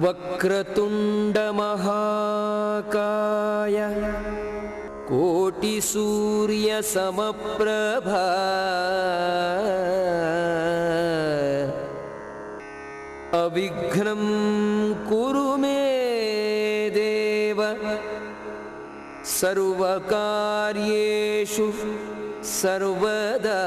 ವಕ್ರತುಂಡ ಮಹಾಕಾಯ ಕೋಟಿ ಸೂರ್ಯ ಸಮಪ್ರಭಾ ಅವಿಘ್ನಂ ಕುರು ಮೇ ದೇವ ಸರ್ವಕಾರ್ಯೇಷು ಸರ್ವದಾ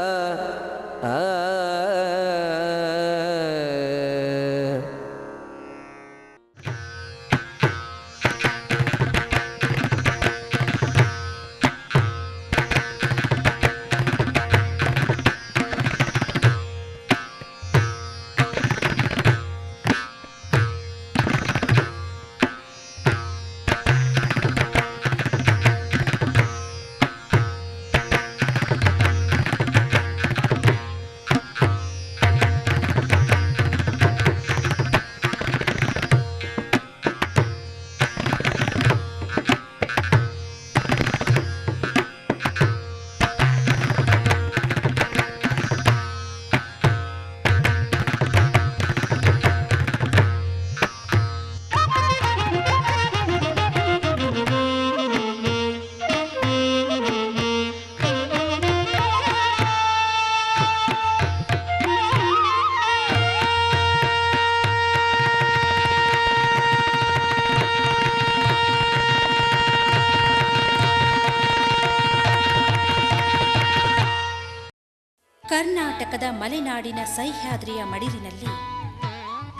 ಕರ್ನಾಟಕದ ಮಲೆನಾಡಿನ ಸಹ್ಯಾದ್ರಿಯ ಮಡಿಲಿನಲ್ಲಿ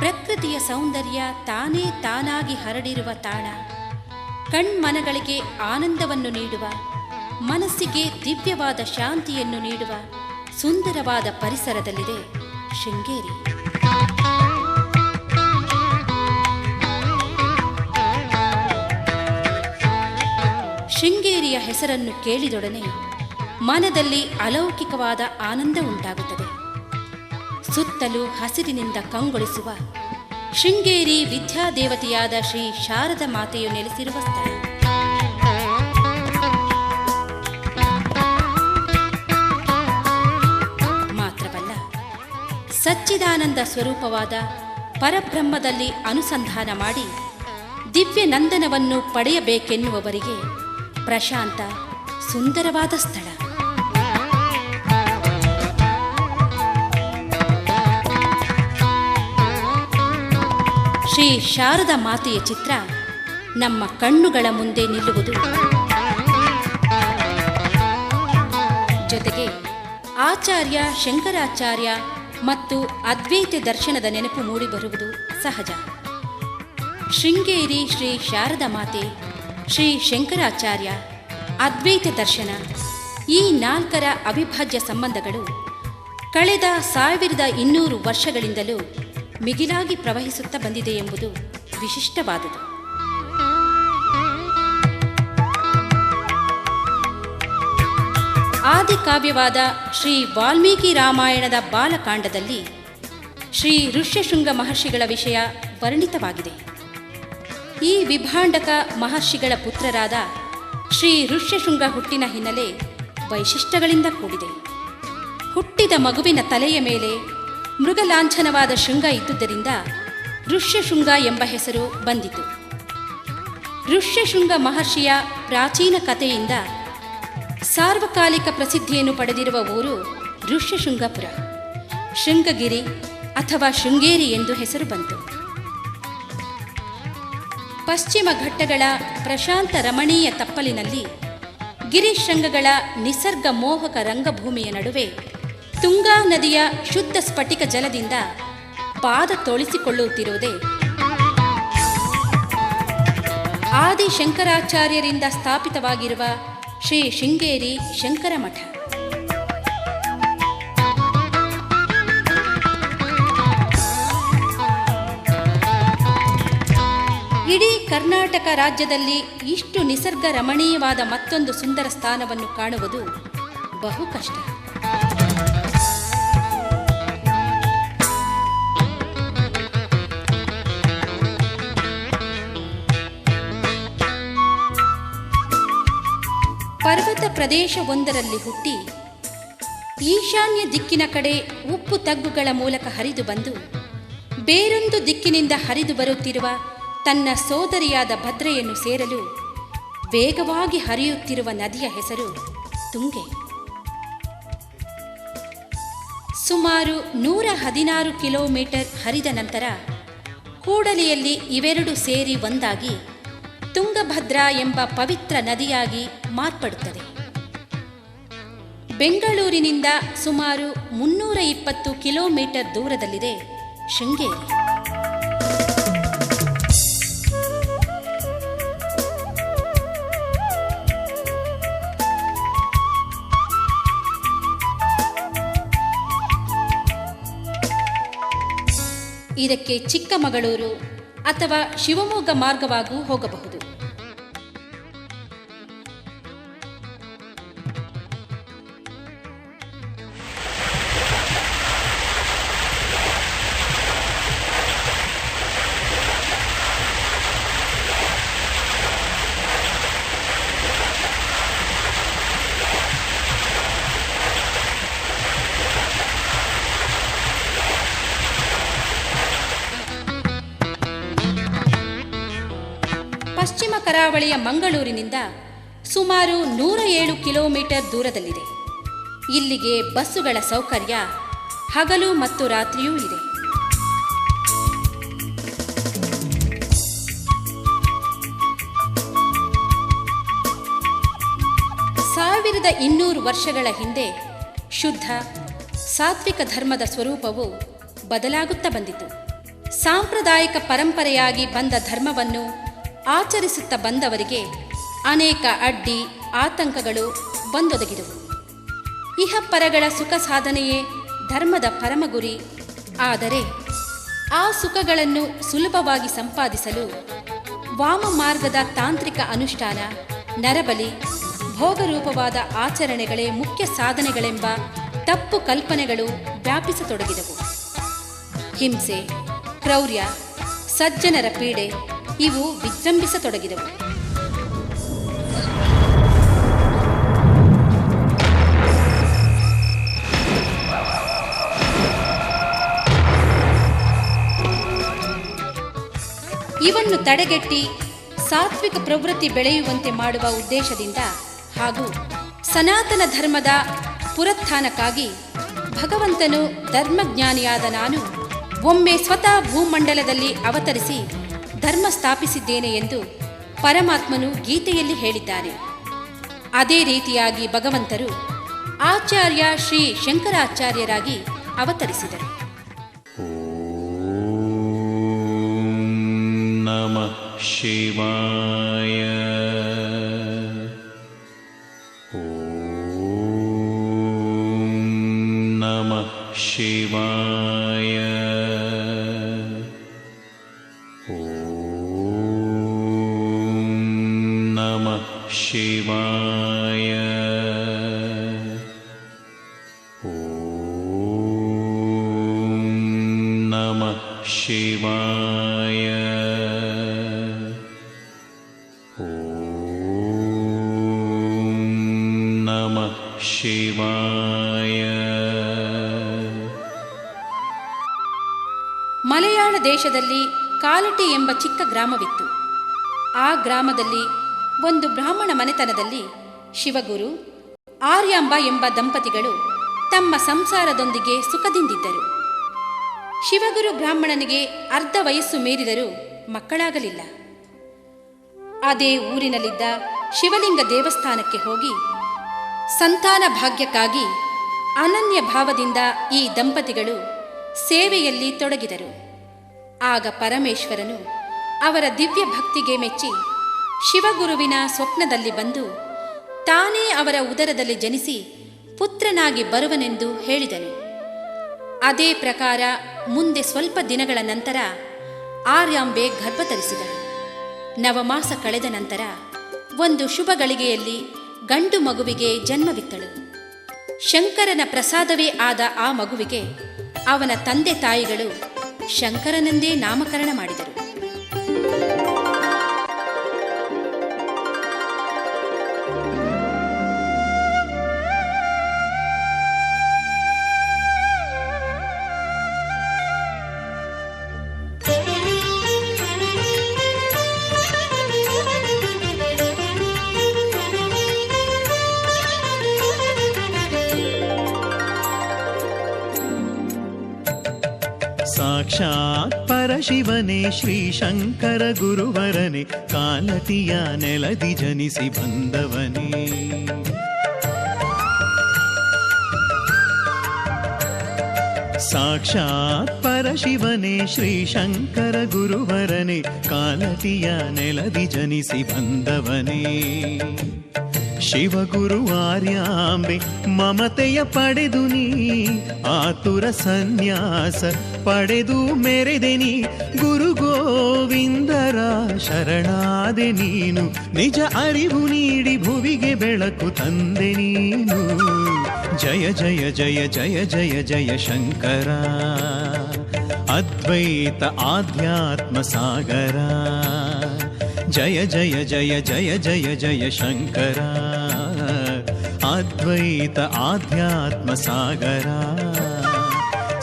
ಪ್ರಕೃತಿಯ ಸೌಂದರ್ಯ ತಾನೇ ತಾನಾಗಿ ಹರಡಿರುವ ತಾಣ, ಕಣ್ಮನಗಳಿಗೆ ಆನಂದವನ್ನು ನೀಡುವ, ಮನಸ್ಸಿಗೆ ದಿವ್ಯವಾದ ಶಾಂತಿಯನ್ನು ನೀಡುವ ಸುಂದರವಾದ ಪರಿಸರದಲ್ಲಿದೆ ಶೃಂಗೇರಿ. ಶೃಂಗೇರಿಯ ಹೆಸರನ್ನು ಕೇಳಿದೊಡನೆ ಮನದಲ್ಲಿ ಅಲೌಕಿಕವಾದ ಆನಂದ ಉಂಟಾಗುತ್ತದೆ. ಸುತ್ತಲೂ ಹಸಿರಿನಿಂದ ಕಂಗೊಳಿಸುವ ಶೃಂಗೇರಿ ವಿದ್ಯಾದೇವತೆಯಾದ ಶ್ರೀ ಶಾರದಾ ಮಾತೆಯು ನೆಲೆಸಿರುವ ಸ್ಥಳ. ಮಾತ್ರವಲ್ಲ, ಸಚ್ಚಿದಾನಂದ ಸ್ವರೂಪವಾದ ಪರಬ್ರಹ್ಮದಲ್ಲಿ ಅನುಸಂಧಾನ ಮಾಡಿ ದಿವ್ಯ ನಂದನವನ್ನು ಪಡೆಯಬೇಕೆನ್ನುವವರಿಗೆ ಪ್ರಶಾಂತ ಸುಂದರವಾದ ಸ್ಥಳ. ಶ್ರೀ ಶಾರದಾ ಮಾತೆಯ ಚಿತ್ರ ನಮ್ಮ ಕಣ್ಣುಗಳ ಮುಂದೆ ನಿಲ್ಲುವುದು, ಜೊತೆಗೆ ಆಚಾರ್ಯ ಶಂಕರಾಚಾರ್ಯ ಮತ್ತು ಅದ್ವೈತ ದರ್ಶನದ ನೆನಪು ಮೂಡಿಬರುವುದು ಸಹಜ. ಶೃಂಗೇರಿ ಶ್ರೀ ಶಾರದಾ ಮಾತೆ, ಶ್ರೀ ಶಂಕರಾಚಾರ್ಯ, ಅದ್ವೈತ ದರ್ಶನ ಈ ನಾಲ್ಕರ ಅವಿಭಾಜ್ಯ ಸಂಬಂಧಗಳು ಕಳೆದ 1200 ವರ್ಷಗಳಿಂದಲೂ ಮಿಗಿಲಾಗಿ ಪ್ರವಹಿಸುತ್ತಾ ಬಂದಿದೆ ಎಂಬುದು ವಿಶಿಷ್ಟವಾದುದು. ಆದಿಕಾವ್ಯವಾದ ಶ್ರೀ ವಾಲ್ಮೀಕಿ ರಾಮಾಯಣದ ಬಾಲಕಾಂಡದಲ್ಲಿ ಶ್ರೀ ಋಷ್ಯಶೃಂಗ ಮಹರ್ಷಿಗಳ ವಿಷಯ ವರ್ಣಿತವಾಗಿದೆ. ಈ ವಿಭಾಂಡಕ ಮಹರ್ಷಿಗಳ ಪುತ್ರರಾದ ಶ್ರೀ ಋಷ್ಯಶೃಂಗ ಹುಟ್ಟಿನ ಹಿನ್ನೆಲೆ ವೈಶಿಷ್ಟ್ಯಗಳಿಂದ ಕೂಡಿದೆ. ಹುಟ್ಟಿದ ಮಗುವಿನ ತಲೆಯ ಮೇಲೆ ಮೃಗಲಾಂಛನವಾದ ಶೃಂಗ ಇದ್ದುದರಿಂದ ಋಷ್ಯಶೃಂಗ ಎಂಬ ಹೆಸರು ಬಂದಿತು. ಋಷ್ಯಶೃಂಗ ಮಹರ್ಷಿಯ ಪ್ರಾಚೀನ ಕಥೆಯಿಂದ ಸಾರ್ವಕಾಲಿಕ ಪ್ರಸಿದ್ಧಿಯನ್ನು ಪಡೆದಿರುವ ಊರು ಋಷ್ಯಶೃಂಗಪುರ. ಶೃಂಗಗಿರಿ ಅಥವಾ ಶೃಂಗೇರಿ ಎಂದು ಹೆಸರು ಬಂತು. ಪಶ್ಚಿಮ ಘಟ್ಟಗಳ ಪ್ರಶಾಂತ ರಮಣೀಯ ತಪ್ಪಲಿನಲ್ಲಿ ಗಿರಿಶೃಂಗಗಳ ನಿಸರ್ಗ ಮೋಹಕ ರಂಗಭೂಮಿಯ ನಡುವೆ ತುಂಗಾ ನದಿಯ ಶುದ್ಧ ಸ್ಫಟಿಕ ಜಲದಿಂದ ಪಾದ ತೊಳಿಸಿಕೊಳ್ಳುತ್ತಿರುವುದೇ ಆದಿ ಶಂಕರಾಚಾರ್ಯರಿಂದ ಸ್ಥಾಪಿತವಾಗಿರುವ ಶ್ರೀ ಶೃಂಗೇರಿ ಶಂಕರ ಮಠ. ಇಡೀ ಕರ್ನಾಟಕ ರಾಜ್ಯದಲ್ಲಿ ಇಷ್ಟು ನಿಸರ್ಗ ರಮಣೀಯವಾದ ಮತ್ತೊಂದು ಸುಂದರ ಸ್ಥಾನವನ್ನು ಕಾಣುವುದು ಬಹು ಕಷ್ಟ. ಪರ್ವತ ಪ್ರದೇಶವೊಂದರಲ್ಲಿ ಹುಟ್ಟಿ ಈಶಾನ್ಯ ದಿಕ್ಕಿನ ಕಡೆ ಉಪ್ಪು ತಗ್ಗುಗಳ ಮೂಲಕ ಹರಿದು ಬಂದು ಬೇರೊಂದು ದಿಕ್ಕಿನಿಂದ ಹರಿದು ಬರುತ್ತಿರುವ ತನ್ನ ಸೋದರಿಯಾದ ಭದ್ರೆಯನ್ನು ಸೇರಲು ವೇಗವಾಗಿ ಹರಿಯುತ್ತಿರುವ ನದಿಯ ಹೆಸರು ತುಂಗೆ. ಸುಮಾರು 116 ಕಿಲೋಮೀಟರ್ ಹರಿದ ನಂತರ ಕೂಡಲಿಯಲ್ಲಿ ಇವೆರಡು ಸೇರಿ ಒಂದಾಗಿ ತುಂಗಭದ್ರಾ ಎಂಬ ಪವಿತ್ರ ನದಿಯಾಗಿ ಮಾರ್ಪಡುತ್ತದೆ. ಬೆಂಗಳೂರಿನಿಂದ ಸುಮಾರು 320 ಕಿಲೋಮೀಟರ್ ದೂರದಲ್ಲಿದೆ ಶೃಂಗೇರಿ. ಇದಕ್ಕೆ ಚಿಕ್ಕಮಗಳೂರು ಅಥವಾ ಶಿವಮೊಗ್ಗ ಮಾರ್ಗವಾಗೂ ಹೋಗಬಹುದು. ಪಶ್ಚಿಮ ಕರಾವಳಿಯ ಮಂಗಳೂರಿನಿಂದ ಸುಮಾರು 107 ಕಿಲೋಮೀಟರ್ ದೂರದಲ್ಲಿದೆ. ಇಲ್ಲಿಗೆ ಬಸ್ಸುಗಳ ಸೌಕರ್ಯ ಹಗಲು ಮತ್ತು ರಾತ್ರಿಯೂ ಇದೆ. ಸಾವಿರದ 200 ವರ್ಷಗಳ ಹಿಂದೆ ಶುದ್ಧ ಸಾತ್ವಿಕ ಧರ್ಮದ ಸ್ವರೂಪವು ಬದಲಾಗುತ್ತಾ ಬಂದಿತು. ಸಾಂಪ್ರದಾಯಿಕ ಪರಂಪರೆಯಾಗಿ ಬಂದ ಧರ್ಮವನ್ನು ಆಚರಿಸುತ್ತಾ ಬಂದವರಿಗೆ ಅನೇಕ ಅಡ್ಡಿ ಆತಂಕಗಳು ಬಂದೊದಗಿದವು. ಇಹಪರಗಳ ಸುಖ ಸಾಧನೆಯೇ ಧರ್ಮದ ಪರಮಗುರಿ. ಆದರೆ ಆ ಸುಖಗಳನ್ನು ಸುಲಭವಾಗಿ ಸಂಪಾದಿಸಲು ವಾಮ ಮಾರ್ಗದ ತಾಂತ್ರಿಕ ಅನುಷ್ಠಾನ, ನರಬಲಿ, ಭೋಗರೂಪವಾದ ಆಚರಣೆಗಳೇ ಮುಖ್ಯ ಸಾಧನೆಗಳೆಂಬ ತಪ್ಪು ಕಲ್ಪನೆಗಳು ವ್ಯಾಪಿಸತೊಡಗಿದವು. ಹಿಂಸೆ, ಕ್ರೌರ್ಯ, ಸಜ್ಜನರ ಪೀಡೆ ಇವು ವಿಜೃಂಭಿಸತೊಡಗಿದವು. ಇವನ್ನು ತಡೆಗಟ್ಟಿ ಸಾತ್ವಿಕ ಪ್ರವೃತ್ತಿ ಬೆಳೆಯುವಂತೆ ಮಾಡುವ ಉದ್ದೇಶದಿಂದ ಹಾಗೂ ಸನಾತನ ಧರ್ಮದ ಪುನರುತ್ಥಾನಕ್ಕಾಗಿ ಭಗವಂತನು ಧರ್ಮಜ್ಞಾನಿಯಾದ ನಾನು ಒಮ್ಮೆ ಸ್ವತಃ ಭೂಮಂಡಲದಲ್ಲಿ ಅವತರಿಸಿ ಧರ್ಮ ಸ್ಥಾಪಿಸಿದ್ದೇನೆ ಎಂದು ಪರಮಾತ್ಮನು ಗೀತೆಯಲ್ಲಿ ಹೇಳಿದ್ದಾನೆ. ಅದೇ ರೀತಿಯಾಗಿ ಭಗವಂತರು ಆಚಾರ್ಯ ಶ್ರೀ ಶಂಕರಾಚಾರ್ಯರಾಗಿ ಅವತರಿಸಿದರು. ನಮಃ ಶಿವಾಯ. ನಮಃ ಶಿವಾಯ. ನಮಃ ಶಿವಾಯ. ನಮಃ ಶಿವಾಯ. ನಮಃ ಶಿವಾಯ. ಮಲಯಾಳ ದೇಶದಲ್ಲಿ ಕಾಲಟಿ ಎಂಬ ಚಿಕ್ಕ ಗ್ರಾಮವಿತ್ತು. ಆ ಗ್ರಾಮದಲ್ಲಿ ಒಂದು ಬ್ರಾಹ್ಮಣ ಮನೆತನದಲ್ಲಿ ಶಿವಗುರು, ಆರ್ಯಾಂಬ ಎಂಬ ದಂಪತಿಗಳು ತಮ್ಮ ಸಂಸಾರದೊಂದಿಗೆ ಸುಖದಿಂದಿದ್ದರು. ಶಿವಗುರು ಬ್ರಾಹ್ಮಣನಿಗೆ ಅರ್ಧ ವಯಸ್ಸು ಮೀರಿದರೂ ಮಕ್ಕಳಾಗಲಿಲ್ಲ. ಅದೇ ಊರಿನಲ್ಲಿದ್ದ ಶಿವಲಿಂಗ ದೇವಸ್ಥಾನಕ್ಕೆ ಹೋಗಿ ಸಂತಾನ ಭಾಗ್ಯಕ್ಕಾಗಿ ಅನನ್ಯ ಭಾವದಿಂದ ಈ ದಂಪತಿಗಳು ಸೇವೆಯಲ್ಲಿ ತೊಡಗಿದರು. ಆಗ ಪರಮೇಶ್ವರನು ಅವರ ದಿವ್ಯ ಭಕ್ತಿಗೆ ಮೆಚ್ಚಿ ಶಿವಗುರುವಿನ ಸ್ವಪ್ನದಲ್ಲಿ ಬಂದು ತಾನೇ ಅವರ ಉದರದಲ್ಲಿ ಜನಿಸಿ ಪುತ್ರನಾಗಿ ಬರುವನೆಂದು ಹೇಳಿದನು. ಅದೇ ಪ್ರಕಾರ ಮುಂದೆ ಸ್ವಲ್ಪ ದಿನಗಳ ನಂತರ ಆರ್ಯಾಂಬೆ ಗರ್ಭ ಧರಿಸಿದಳು. ನವಮಾಸ ಕಳೆದ ನಂತರ ಒಂದು ಶುಭ ಗಳಿಗೆಯಲ್ಲಿ ಗಂಡು ಮಗುವಿಗೆ ಜನ್ಮವಿತ್ತಳು. ಶಂಕರನ ಪ್ರಸಾದವೇ ಆದ ಆ ಮಗುವಿಗೆ ಅವನ ತಂದೆ ತಾಯಿಗಳು ಶಂಕರನೆಂದೇ ನಾಮಕರಣ ಮಾಡಿದರು. ಸಾಕ್ಷಾತ್ ಪರಶಿವನೇ ಶ್ರೀಶಂಕರ ಗುರುವರನೆ, ಕಾಲಟಿಯ ನೆಲದಿ ಜನಿಸಿ ಬಂದವನೇ. ಸಾಕ್ಷಾತ್ ಪರಶಿವನೇ ಶ್ರೀಶಂಕರ ಗುರುವರನೆ, ಕಾಲಟಿಯ ನೆಲದಿ ಜನಿಸಿ ಬಂದವನೇ. ಶಿವಗುರು ಆರ್ಯಾಂಬೆ ಮಮತೆಯ ಪಡೆದು ನೀ, ಆತುರ ಸನ್ಯಾಸ ಪಡೆದು ಮೆರೆದೆನಿ. ಗುರು ಗೋವಿಂದರ ಶರಣಾದೆ ನೀನು, ನಿಜ ಅರಿವು ನೀಡಿ ಭುವಿಗೆ ಬೆಳಕು ತಂದೆ ನೀನು. ಜಯ ಜಯ ಜಯ ಜಯ ಜಯ ಜಯ ಶಂಕರ, ಅದ್ವೈತ ಆಧ್ಯಾತ್ಮ ಸಾಗರ. ಜಯ ಜಯ ಜಯ ಜಯ ಜಯ ಜಯ ಶಂಕರ, ಅದ್ವೈತ ಆಧ್ಯಾತ್ಮ ಸಾಗರ.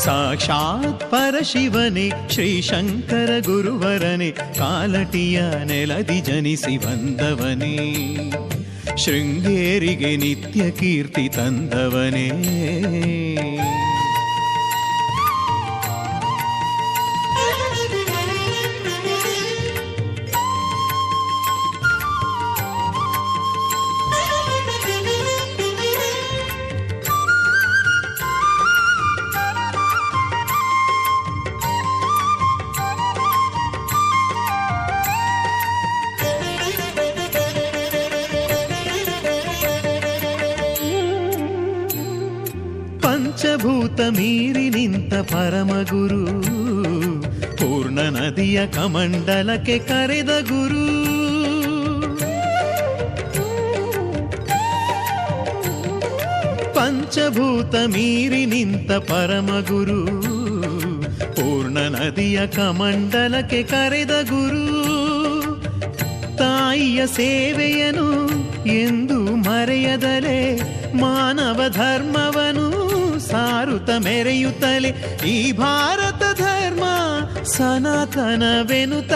ಸಾಕ್ಷಾತ್ ಪರಶಿವನೇ ಶ್ರೀಶಂಕರ ಗುರುವರನೆ, ಕಾಲಟಿಯ ನೆಲದಿ ಜನಿಸಿ ಬಂದವನೇ. ಶೃಂಗೇರಿಗೆ ನಿತ್ಯ ಕೀರ್ತಿ ತಂದವನೇ. ಪಂಚಭೂತ ಮೀರಿ ನಿಂತ ಪರಮಗುರು, ಪೂರ್ಣ ನದಿಯ ಕಮಂಡಲಕ್ಕೆ ಕರೆದ ಗುರು. ಪಂಚಭೂತ ಮೀರಿ ನಿಂತ ಪರಮಗುರು, ಪೂರ್ಣ ನದಿಯ ಕಮಂಡಲಕ್ಕೆ ಕರೆದ ಗುರು. ತಾಯಿಯ ಸೇವೆಯನು ಎಂದು ಮರೆಯದಲೇ, ಮಾನವ ಧರ್ಮವನು ಸಾರುತ್ತ ಮೆರೆಯುತ್ತಲೇ. ಈ ಭಾರತ ಧರ್ಮ ಸನಾತನವೆನುತ,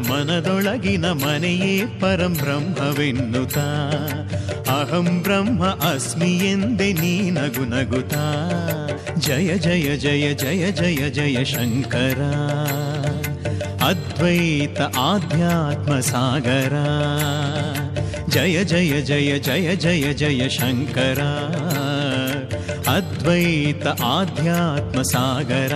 ಮನದೊಳಗಿನ ಮನೆಯೇ ಪರಂಬ್ರಹ್ಮವೆನ್ನುತ್ತ. ಅಹಂ ಬ್ರಹ್ಮ ಅಸ್ಮಿ ಎಂದೆ ನೀ ನಗು ನಗುತ್ತ. ಜಯ ಜಯ ಜಯ ಜಯ ಜಯ ಜಯ ಶಂಕರ, ಅದ್ವೈತ ಆಧ್ಯಾತ್ಮ ಸಾಗರ. ಜಯ ಜಯ ಜಯ ಜಯ ಜಯ ಜಯ ಶಂಕರ, ಅದ್ವೈತ ಆಧ್ಯಾತ್ಮ ಸಾಗರ.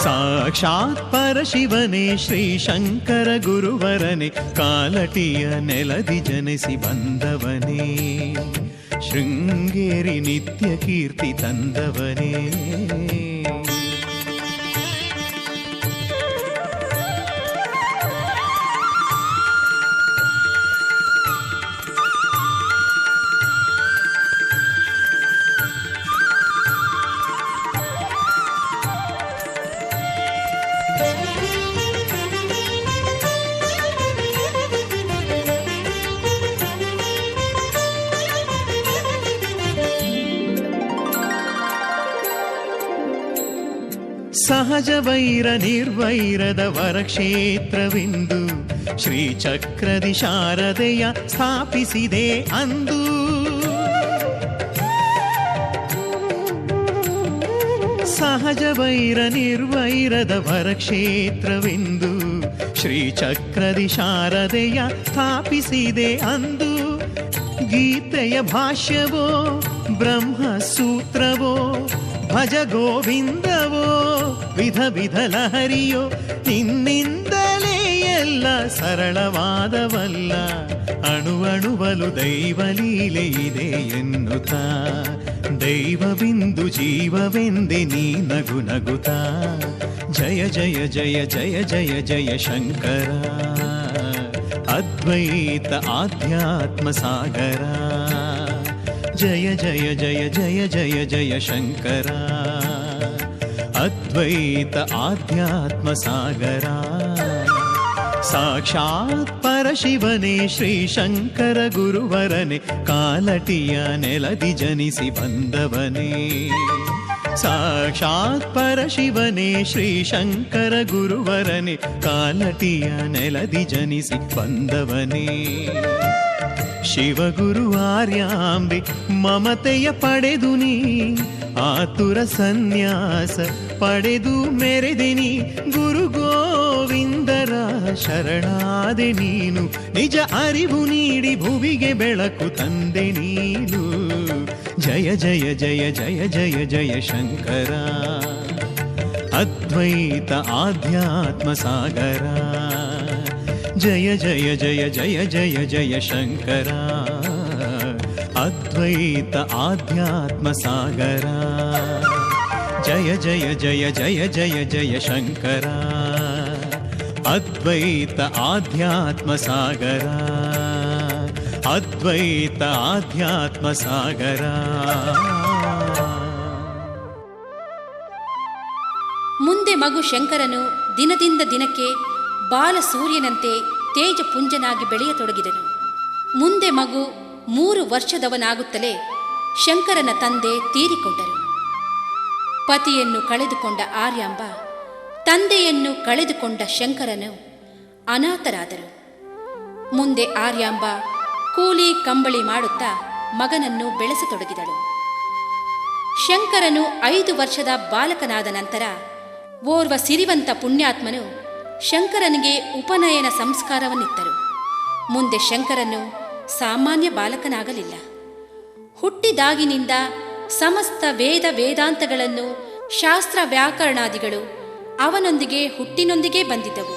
ಸಾಕ್ಷಾತ್ ಪರಶಿವನೇ ಶ್ರೀಶಂಕರ ಗುರುವರನೆ, ಕಾಲಟಿಯ ನೆಲದಿ ಜನಿಸಿ ಬಂದವನೇ. ಶೃಂಗೇರಿ ನಿತ್ಯ ಕೀರ್ತಿ ತಂದವನೇ. ಸಹಜ ವೈರ ನಿರ್ವೈರದ ವರಕ್ಷೇತ್ರವೆಂದು, ಶ್ರೀಚಕ್ರದಿ ಶಾರದೆಯ ಸ್ಥಾಪಿಸಿದೆ ಅಂದು. ಸಹಜ ವೈರ ನಿರ್ವೈರದ ವರಕ್ಷೇತ್ರವೆಂದು, ಶ್ರೀಚಕ್ರದಿ ಶಾರದೆಯ ಸ್ಥಾಪಿಸಿದೆ ಅಂದು. ಗೀತೆಯ ಭಾಷ್ಯವೋ ಬ್ರಹ್ಮ ಸೂತ್ರವೋ, ಭಜ ಗೋವಿಂದವೋ ವಿಧ ವಿಧ ಲಹರಿಯೋ, ನಿನ್ನಿಂದಲೇ ಎಲ್ಲ ಸರಳವಾದವಲ್ಲ. ಅಣುವಣುವಲು ದೈವಲೀಲೆ ಇದೆ ಎನ್ನುತ್ತ, ದೈವ ಬಿಂದು ಜೀವವೆಂದೆ ನೀ ನಗು ನಗುತ್ತ. ಜಯ ಜಯ ಜಯ ಜಯ ಜಯ ಜಯ ಶಂಕರ, ಅದ್ವೈತ ಆಧ್ಯಾತ್ಮ ಸಾಗರ. ಜಯ ಜಯ ಜಯ ಜಯ ಜಯ ಜಯ ಶಂಕರ, ಅದ್ವೈತ ಆಧ್ಯಾತ್ಮ ಸಾಗರ. ಸಾಕ್ಷಾತ್ ಪರಶಿವನೇ ಶ್ರೀಶಂಕರ ಗುರುವರನೆ, ಕಾಲಟಿಯ ನೆಲದಿ ಜನಿಸಿ ಬಂದವನೇ. ಸಾಕ್ಷಾತ್ ಪರಶಿವನೇ ಶ್ರೀಶಂಕರ ಗುರುವರನೆ, ಕಾಲಟಿಯ ನೆಲದಿ ಜನಿಸಿ ಬಂದವನೇ. ಶಿವಗುರು ಆರ್ಯಾಂಬೆ ಮಮತೆಯ ಪಡೆದು ನೀ, ಆತುರ ಸನ್ಯಾಸ ಪಡೆದು ಮೆರೆದೆನಿ ಗುರು ಗೋವಿಂದರ ಶರಣಾದೆ ನೀನು. ನಿಜ ಅರಿವು ನೀಡಿ ಭುವಿಗೆ ಬೆಳಕು ತಂದೆ ನೀನು. ಜಯ ಜಯ ಜಯ ಜಯ ಜಯ ಜಯ ಶಂಕರ, ಅದ್ವೈತ ಆಧ್ಯಾತ್ಮ ಸಾಗರ. ಜಯ ಜಯ ಜಯ ಜಯ ಜಯ ಜಯ ಶಂಕರ, ಅದ್ವೈತ ಆಧ್ಯಾತ್ಮ ಸಾಗರ. ಜಯ ಜಯ ಜಯ ಜಯ ಜಯ ಜಯ ಶಂಕರ, ಅದ್ವೈತ ಆಧ್ಯಾತ್ಮ ಸಾಗರ. ಅದ್ವೈತ ಆಧ್ಯಾತ್ಮ ಸಾಗರ. ಮುಂದೆ ಮಗು ಶಂಕರನು ದಿನದಿಂದ ದಿನಕ್ಕೆ ಬಾಲ ಸೂರ್ಯನಂತೆ ತೇಜಪುಂಜನಾಗಿ ಬೆಳೆಯತೊಡಗಿದನು. ಮುಂದೆ ಮಗು 3 ವರ್ಷದವನಾಗುತ್ತಲೇ ಶಂಕರನ ತಂದೆ ತೀರಿಕೊಂಡರು. ಪತಿಯನ್ನು ಕಳೆದುಕೊಂಡ ಆರ್ಯಾಂಬ, ತಂದೆಯನ್ನು ಕಳೆದುಕೊಂಡ ಶಂಕರನು ಅನಾಥರಾದರು. ಮುಂದೆ ಆರ್ಯಾಂಬ ಕೂಲಿ ಕಂಬಳಿ ಮಾಡುತ್ತಾ ಮಗನನ್ನು ಬೆಳೆಸತೊಡಗಿದಳು. ಶಂಕರನು 5 ವರ್ಷದ ಬಾಲಕನಾದ ನಂತರ ಓರ್ವ ಸಿರಿವಂತ ಪುಣ್ಯಾತ್ಮನು ಶಂಕರನಿಗೆ ಉಪನಯನ ಸಂಸ್ಕಾರವನ್ನಿತ್ತರು. ಮುಂದೆ ಶಂಕರನು ಸಾಮಾನ್ಯ ಬಾಲಕನಾಗಲಿಲ್ಲ. ಹುಟ್ಟಿದಾಗಿನಿಂದ ಸಮಸ್ತ ವೇದ ವೇದಾಂತಗಳನ್ನು, ಶಾಸ್ತ್ರ ವ್ಯಾಕರಣಾದಿಗಳು ಅವನೊಂದಿಗೆ ಹುಟ್ಟಿನೊಂದಿಗೆ ಬಂದಿದ್ದವು.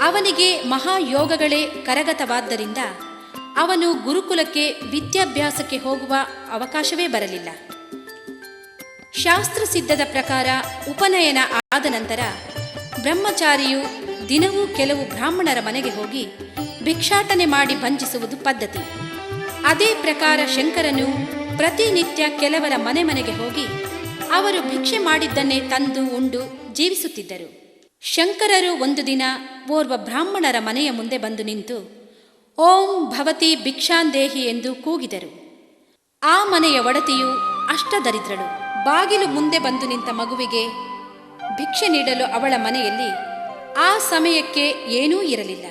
ಅವನಿಗೆ ಮಹಾಯೋಗಗಳೇ ಕರಗತವಾದ್ದರಿಂದ ಅವನು ಗುರುಕುಲಕ್ಕೆ ವಿದ್ಯಾಭ್ಯಾಸಕ್ಕೆ ಹೋಗುವ ಅವಕಾಶವೇ ಬರಲಿಲ್ಲ. ಶಾಸ್ತ್ರಸಿದ್ಧದ ಪ್ರಕಾರ ಉಪನಯನ ಆದ ನಂತರ ಬ್ರಹ್ಮಚಾರಿಯು ದಿನವೂ ಕೆಲವು ಬ್ರಾಹ್ಮಣರ ಮನೆಗೆ ಹೋಗಿ ಭಿಕ್ಷಾಟನೆ ಮಾಡಿ ಭಂಜಿಸುವುದು ಪದ್ಧತಿ. ಅದೇ ಪ್ರಕಾರ ಶಂಕರನು ಪ್ರತಿನಿತ್ಯ ಕೆಲವರ ಮನೆಗೆ ಹೋಗಿ ಅವರು ಭಿಕ್ಷೆ ಮಾಡಿದ್ದನ್ನೇ ತಂದು ಉಂಡು ಜೀವಿಸುತ್ತಿದ್ದರು. ಶಂಕರರು ಒಂದು ದಿನ ಓರ್ವ ಬ್ರಾಹ್ಮಣರ ಮನೆಯ ಮುಂದೆ ಬಂದು ನಿಂತು ಓಂ ಭವತಿ ಭಿಕ್ಷಾಂದೇಹಿ ಎಂದು ಕೂಗಿದರು. ಆ ಮನೆಯ ಒಡತಿಯು ಅಷ್ಟದರಿದ್ರಳು. ಬಾಗಿಲು ಮುಂದೆ ಬಂದು ನಿಂತ ಮಗುವಿಗೆ ಭಿಕ್ಷೆ ನೀಡಲು ಅವಳ ಮನೆಯಲ್ಲಿ ಆ ಸಮಯಕ್ಕೆ ಏನೂ ಇರಲಿಲ್ಲ.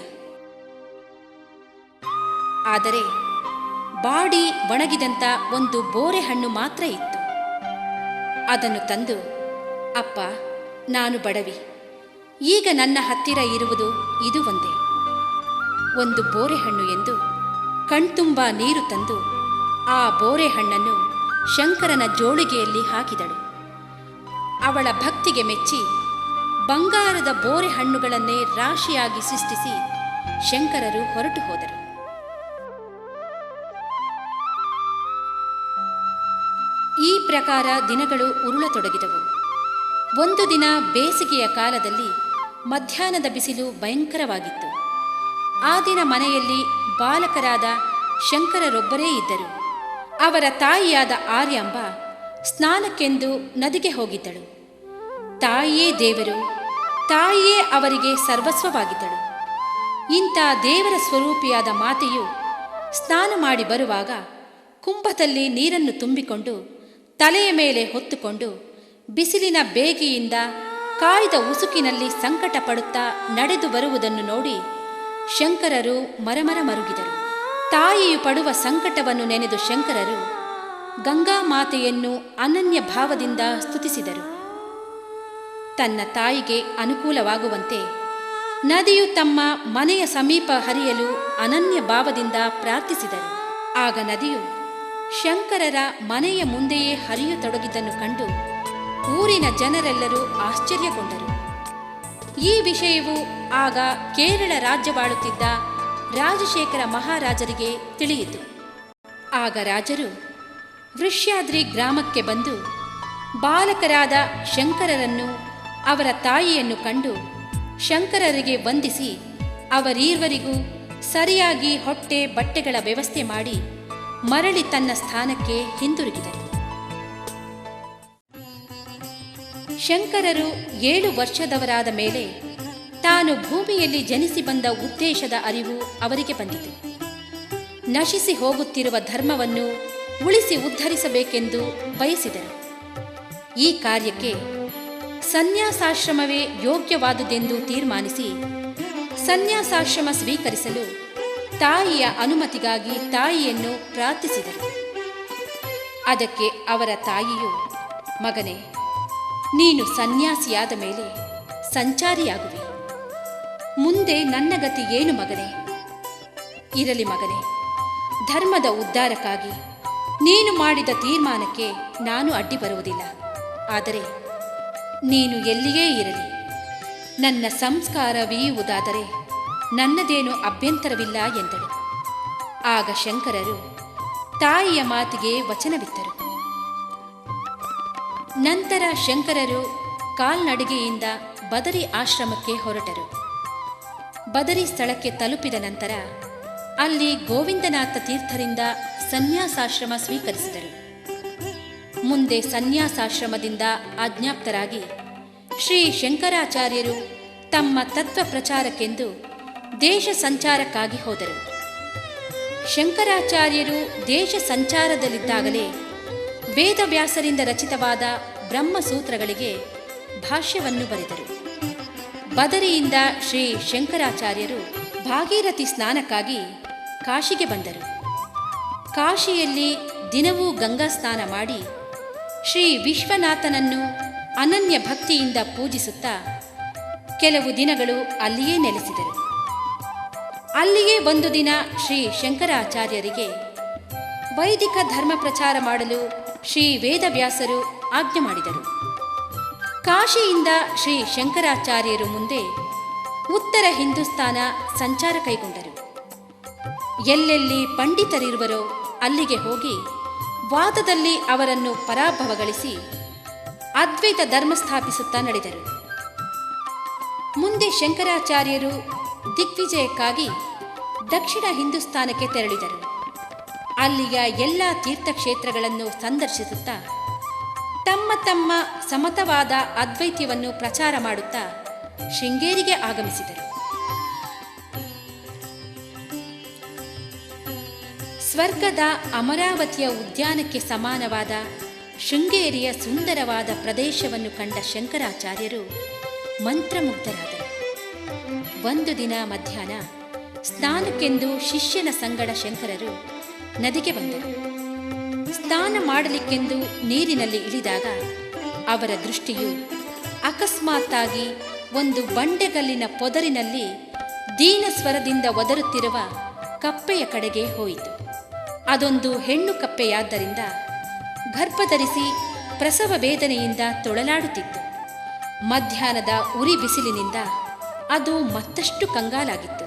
ಆದರೆ ಬಾಡಿ ಒಣಗಿದಂಥ ಒಂದು ಬೋರೆ ಹಣ್ಣು ಮಾತ್ರ ಇತ್ತು. ಅದನ್ನು ತಂದು, ಅಪ್ಪ, ನಾನು ಬಡವಿ, ಈಗ ನನ್ನ ಹತ್ತಿರ ಇರುವುದು ಇದು ಒಂದೇ, ಒಂದು ಬೋರೆ ಹಣ್ಣು ಎಂದು ಕಣ್ತುಂಬ ನೀರು ತಂದು ಆ ಬೋರೆ ಹಣ್ಣನ್ನು ಶಂಕರನ ಜೋಳಿಗೆಯಲ್ಲಿ ಹಾಕಿದಳು. ಅವಳ ಭಕ್ತಿಗೆ ಮೆಚ್ಚಿ ಬಂಗಾರದ ಬೋರೆ ಹಣ್ಣುಗಳನ್ನೇ ರಾಶಿಯಾಗಿ ಸೃಷ್ಟಿಸಿ ಶಂಕರರು ಹೊರಟು ಹೋದರು. ಈ ಪ್ರಕಾರ ದಿನಗಳು ಉರುಳತೊಡಗಿದವು. ಒಂದು ದಿನ ಬೇಸಿಗೆಯ ಕಾಲದಲ್ಲಿ ಮಧ್ಯಾಹ್ನದ ಬಿಸಿಲು ಭಯಂಕರವಾಗಿತ್ತು. ಆ ದಿನ ಮನೆಯಲ್ಲಿ ಬಾಲಕರಾದ ಶಂಕರರೊಬ್ಬರೇ ಇದ್ದರು. ಅವರ ತಾಯಿಯಾದ ಆರ್ಯಾಂಬ ಸ್ನಾನಕ್ಕೆಂದು ನದಿಗೆ ಹೋಗಿದ್ದಳು. ತಾಯಿಯೇ ದೇವರು, ತಾಯಿಯೇ ಅವರಿಗೆ ಸರ್ವಸ್ವವಾಗಿದ್ದಳು. ಇಂಥ ದೇವರ ಸ್ವರೂಪಿಯಾದ ಮಾತೆಯು ಸ್ನಾನ ಮಾಡಿ ಬರುವಾಗ ಕುಂಭದಲ್ಲಿ ನೀರನ್ನು ತುಂಬಿಕೊಂಡು ತಲೆಯ ಮೇಲೆ ಹೊತ್ತುಕೊಂಡು ಬಿಸಿಲಿನ ಬೇಗೆಯಿಂದ ಕಾಯ್ದ ಉಸುಕಿನಲ್ಲಿ ಸಂಕಟ ಪಡುತ್ತಾ ನಡೆದು ಬರುವುದನ್ನು ನೋಡಿ ಶಂಕರರು ಮರಮರ ಮರುಗಿದರು. ತಾಯಿಯು ಪಡುವ ಸಂಕಟವನ್ನು ನೆನೆದು ಶಂಕರರು ಗಂಗಾ ಮಾತೆಯನ್ನು ಅನನ್ಯ ಭಾವದಿಂದ ಸ್ತುತಿಸಿದರು. ತನ್ನ ತಾಯಿಗೆ ಅನುಕೂಲವಾಗುವಂತೆ ನದಿಯು ತಮ್ಮ ಮನೆಯ ಸಮೀಪ ಹರಿಯಲು ಅನನ್ಯ ಭಾವದಿಂದ ಪ್ರಾರ್ಥಿಸಿದರು. ಆಗ ನದಿಯು ಶಂಕರರ ಮನೆಯ ಮುಂದೆಯೇ ಹರಿಯತೊಡಗಿದ್ದನ್ನು ಕಂಡು ಊರಿನ ಜನರೆಲ್ಲರೂ ಆಶ್ಚರ್ಯಗೊಂಡರು. ಈ ವಿಷಯವು ಆಗ ಕೇರಳ ರಾಜ್ಯವಾಳುತ್ತಿದ್ದ ರಾಜಶೇಖರ ಮಹಾರಾಜರಿಗೆ ತಿಳಿಯಿತು. ಆಗ ರಾಜರು ವೃಷ್ಯಾದ್ರಿ ಗ್ರಾಮಕ್ಕೆ ಬಂದು ಬಾಲಕರಾದ ಶಂಕರರನ್ನು, ಅವರ ತಾಯಿಯನ್ನು ಕಂಡು ಶಂಕರರಿಗೆ ವಂದಿಸಿ ಅವರೀರ್ವರಿಗೂ ಸರಿಯಾಗಿ ಹೊಟ್ಟೆ ಬಟ್ಟೆಗಳ ವ್ಯವಸ್ಥೆ ಮಾಡಿ ಮರಳಿ ತನ್ನ ಸ್ಥಾನಕ್ಕೆ ಹಿಂದಿರುಗಿದರು. ಶಂಕರರು 7 ವರ್ಷದವರಾದ ಮೇಲೆ ತಾನು ಭೂಮಿಯಲ್ಲಿ ಜನಿಸಿ ಬಂದ ಉದ್ದೇಶದ ಅರಿವು ಅವರಿಗೆ ಬಂದಿತು. ನಶಿಸಿ ಹೋಗುತ್ತಿರುವ ಧರ್ಮವನ್ನು ಉಳಿಸಿ ಉದ್ಧರಿಸಬೇಕೆಂದು ಬಯಸಿದರು. ಈ ಕಾರ್ಯಕ್ಕೆ ಸನ್ಯಾಸಾಶ್ರಮವೇ ಯೋಗ್ಯವಾದುದೆಂದು ತೀರ್ಮಾನಿಸಿ ಸನ್ಯಾಸಾಶ್ರಮ ಸ್ವೀಕರಿಸಲು ತಾಯಿಯ ಅನುಮತಿಗಾಗಿ ತಾಯಿಯನ್ನು ಪ್ರಾರ್ಥಿಸಿದರು. ಅದಕ್ಕೆ ಅವರ ತಾಯಿಯು ಮಗನೇ, ನೀನು ಸನ್ಯಾಸಿಯಾದ ಮೇಲೆ ಸಂಚಾರಿಯಾಗುವೆ. ಮುಂದೆ ನನ್ನ ಗತಿ ಏನು ಮಗನೇ? ಇರಲಿ ಮಗನೇ, ಧರ್ಮದ ಉದ್ಧಾರಕ್ಕಾಗಿ ನೀನು ಮಾಡಿದ ತೀರ್ಮಾನಕ್ಕೆ ನಾನು ಅಡ್ಡಿ ಬರುವುದಿಲ್ಲ. ಆದರೆ ನೀನು ಎಲ್ಲಿಯೇ ಇರಲಿ, ನನ್ನ ಸಂಸ್ಕಾರವೀಯುವುದಾದರೆ ನನ್ನದೇನು ಅಭ್ಯಂತರವಿಲ್ಲ ಎಂದಳು. ಆಗ ಶಂಕರರು ತಾಯಿಯ ಮಾತಿಗೆ ವಚನವಿತ್ತರು. ನಂತರ ಶಂಕರರು ಕಾಲ್ನಡಿಗೆಯಿಂದ ಬದರಿ ಆಶ್ರಮಕ್ಕೆ ಹೊರಟರು. ಬದರಿ ಸ್ಥಳಕ್ಕೆ ತಲುಪಿದ ನಂತರ ಅಲ್ಲಿ ಗೋವಿಂದನಾಥ ತೀರ್ಥರಿಂದ ಸನ್ಯಾಸಾಶ್ರಮ ಸ್ವೀಕರಿಸಿದರು. ಮುಂದೆ ಸನ್ಯಾಸಾಶ್ರಮದಿಂದ ಆಜ್ಞಾಪ್ತರಾಗಿ ಶ್ರೀ ಶಂಕರಾಚಾರ್ಯರು ತಮ್ಮ ತತ್ವ ಪ್ರಚಾರಕ್ಕೆಂದು ದೇಶ ಸಂಚಾರಕ್ಕಾಗಿ ಹೋದರು. ಶಂಕರಾಚಾರ್ಯರು ದೇಶ ಸಂಚಾರದಲ್ಲಿದ್ದಾಗಲೇ ವೇದವ್ಯಾಸರಿಂದ ರಚಿತವಾದ ಬ್ರಹ್ಮಸೂತ್ರಗಳಿಗೆ ಭಾಷ್ಯವನ್ನು ಬರೆದರು. ಬದರಿಯಿಂದ ಶ್ರೀ ಶಂಕರಾಚಾರ್ಯರು ಭಾಗೀರಥಿ ಸ್ನಾನಕ್ಕಾಗಿ ಕಾಶಿಗೆ ಬಂದರು. ಕಾಶಿಯಲ್ಲಿ ದಿನವೂ ಗಂಗಾ ಸ್ನಾನ ಮಾಡಿ ಶ್ರೀ ವಿಶ್ವನಾಥನನ್ನು ಅನನ್ಯ ಭಕ್ತಿಯಿಂದ ಪೂಜಿಸುತ್ತಾ ಕೆಲವು ದಿನಗಳು ಅಲ್ಲಿಯೇ ನೆಲೆಸಿದರು. ಅಲ್ಲಿಯೇ ಒಂದು ದಿನ ಶ್ರೀ ಶಂಕರಾಚಾರ್ಯರಿಗೆ ವೈದಿಕ ಧರ್ಮ ಪ್ರಚಾರ ಮಾಡಲು ಶ್ರೀ ವೇದವ್ಯಾಸರು ಆಜ್ಞೆ ಮಾಡಿದರು. ಕಾಶಿಯಿಂದ ಶ್ರೀ ಶಂಕರಾಚಾರ್ಯರು ಮುಂದೆ ಉತ್ತರ ಹಿಂದೂಸ್ತಾನ ಸಂಚಾರ ಕೈಗೊಂಡರು. ಎಲ್ಲೆಲ್ಲಿ ಪಂಡಿತರಿರುವರೋ ಅಲ್ಲಿಗೆ ಹೋಗಿ ವಾದದಲ್ಲಿ ಅವರನ್ನು ಪರಾಭವಗೊಳಿಸಿ ಅದ್ವೈತ ಧರ್ಮ ಸ್ಥಾಪಿಸುತ್ತಾ ನಡೆದರು. ಮುಂದೆ ಶಂಕರಾಚಾರ್ಯರು ದಿಗ್ವಿಜಯಕ್ಕಾಗಿ ದಕ್ಷಿಣ ಹಿಂದೂಸ್ತಾನಕ್ಕೆ ತೆರಳಿದರು. ಅಲ್ಲಿಯ ಎಲ್ಲ ತೀರ್ಥಕ್ಷೇತ್ರಗಳನ್ನು ಸಂದರ್ಶಿಸುತ್ತಾ ತಮ್ಮ ತಮ್ಮ ಸಮತವಾದ ಅದ್ವೈತ್ಯವನ್ನು ಪ್ರಚಾರ ಮಾಡುತ್ತಾ ಶೃಂಗೇರಿಗೆ ಆಗಮಿಸಿದರು. ಸ್ವರ್ಗದ ಅಮರಾವತಿಯ ಉದ್ಯಾನಕ್ಕೆ ಸಮಾನವಾದ ಶೃಂಗೇರಿಯ ಸುಂದರವಾದ ಪ್ರದೇಶವನ್ನು ಕಂಡ ಶಂಕರಾಚಾರ್ಯರು ಮಂತ್ರಮುಗ್ಧರಾದರು. ಒಂದು ದಿನ ಮಧ್ಯಾಹ್ನ ಸ್ನಾನಕ್ಕೆಂದು ಶಿಷ್ಯನ ಸಂಗಡ ಶಂಕರರು ನದಿಗೆ ಬಂದರು. ಸ್ನಾನ ಮಾಡಲಿಕ್ಕೆಂದು ನೀರಿನಲ್ಲಿ ಇಳಿದಾಗ ಅವರ ದೃಷ್ಟಿಯು ಅಕಸ್ಮಾತ್ತಾಗಿ ಒಂದು ಬಂಡೆಗಲ್ಲಿನ ಪೊದರಿನಲ್ಲಿ ದೀನ ಸ್ವರದಿಂದ ಒದರುತ್ತಿರುವ ಕಪ್ಪೆಯ ಕಡೆಗೆ ಹೋಯಿತು. ಅದೊಂದು ಹೆಣ್ಣು ಕಪ್ಪೆಯಾದ್ದರಿಂದ ಗರ್ಭಧರಿಸಿ ಪ್ರಸವ ವೇದನೆಯಿಂದ ತೊಳಲಾಡುತ್ತಿತ್ತು. ಮಧ್ಯಾಹ್ನದ ಉರಿ ಬಿಸಿಲಿನಿಂದ ಅದು ಮತ್ತಷ್ಟು ಕಂಗಾಲಾಗಿತ್ತು.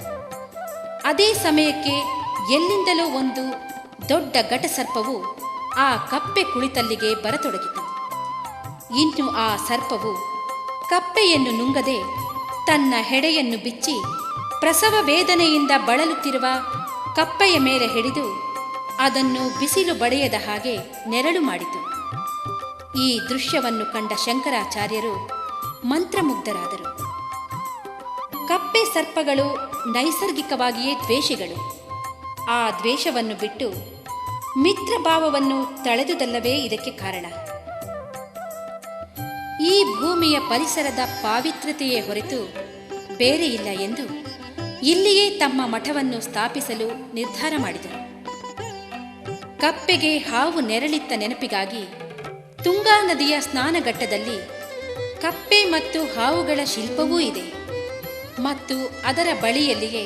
ಅದೇ ಸಮಯಕ್ಕೆ ಎಲ್ಲಿಂದಲೋ ಒಂದು ದೊಡ್ಡ ಘಟಸರ್ಪವು ಆ ಕಪ್ಪೆ ಕುಳಿತಲ್ಲಿಗೆ ಬರತೊಡಗಿತು. ಇನ್ನು ಆ ಸರ್ಪವು ಕಪ್ಪೆಯನ್ನು ನುಂಗದೆ ತನ್ನ ಹೆಡೆಯನ್ನು ಬಿಚ್ಚಿ ಪ್ರಸವ ವೇದನೆಯಿಂದ ಬಳಲುತ್ತಿರುವ ಕಪ್ಪೆಯ ಮೇಲೆ ಹಿಡಿದು ಅದನ್ನು ಬಿಸಿಲು ಬಡೆಯದ ಹಾಗೆ ನೆರಳು ಮಾಡಿತು. ಈ ದೃಶ್ಯವನ್ನು ಕಂಡ ಶಂಕರಾಚಾರ್ಯರು ಮಂತ್ರಮುಗ್ಧರಾದರು. ಕಪ್ಪೆ ಸರ್ಪಗಳು ನೈಸರ್ಗಿಕವಾಗಿಯೇ ದ್ವೇಷಿಗಳು. ಆ ದ್ವೇಷವನ್ನು ಬಿಟ್ಟು ಮಿತ್ರಭಾವವನ್ನು ತಳೆದುದಲ್ಲವೇ ಇದಕ್ಕೆ ಕಾರಣ. ಈ ಭೂಮಿಯ ಪರಿಸರದ ಪಾವಿತ್ರ್ಯತೆಯೇ ಹೊರತು ಬೇರೆ ಇಲ್ಲ ಎಂದು ಇಲ್ಲಿಯೇ ತಮ್ಮ ಮಠವನ್ನು ಸ್ಥಾಪಿಸಲು ನಿರ್ಧಾರ ಮಾಡಿದರು. ಕಪ್ಪೆಗೆ ಹಾವು ನೆರಳಿತ್ತ ನೆನಪಿಗಾಗಿ ತುಂಗಾ ನದಿಯ ಸ್ನಾನಘಟ್ಟದಲ್ಲಿ ಕಪ್ಪೆ ಮತ್ತು ಹಾವುಗಳ ಶಿಲ್ಪವೂ ಇದೆ ಮತ್ತು ಅದರ ಬಳಿಯಲ್ಲಿಯೇ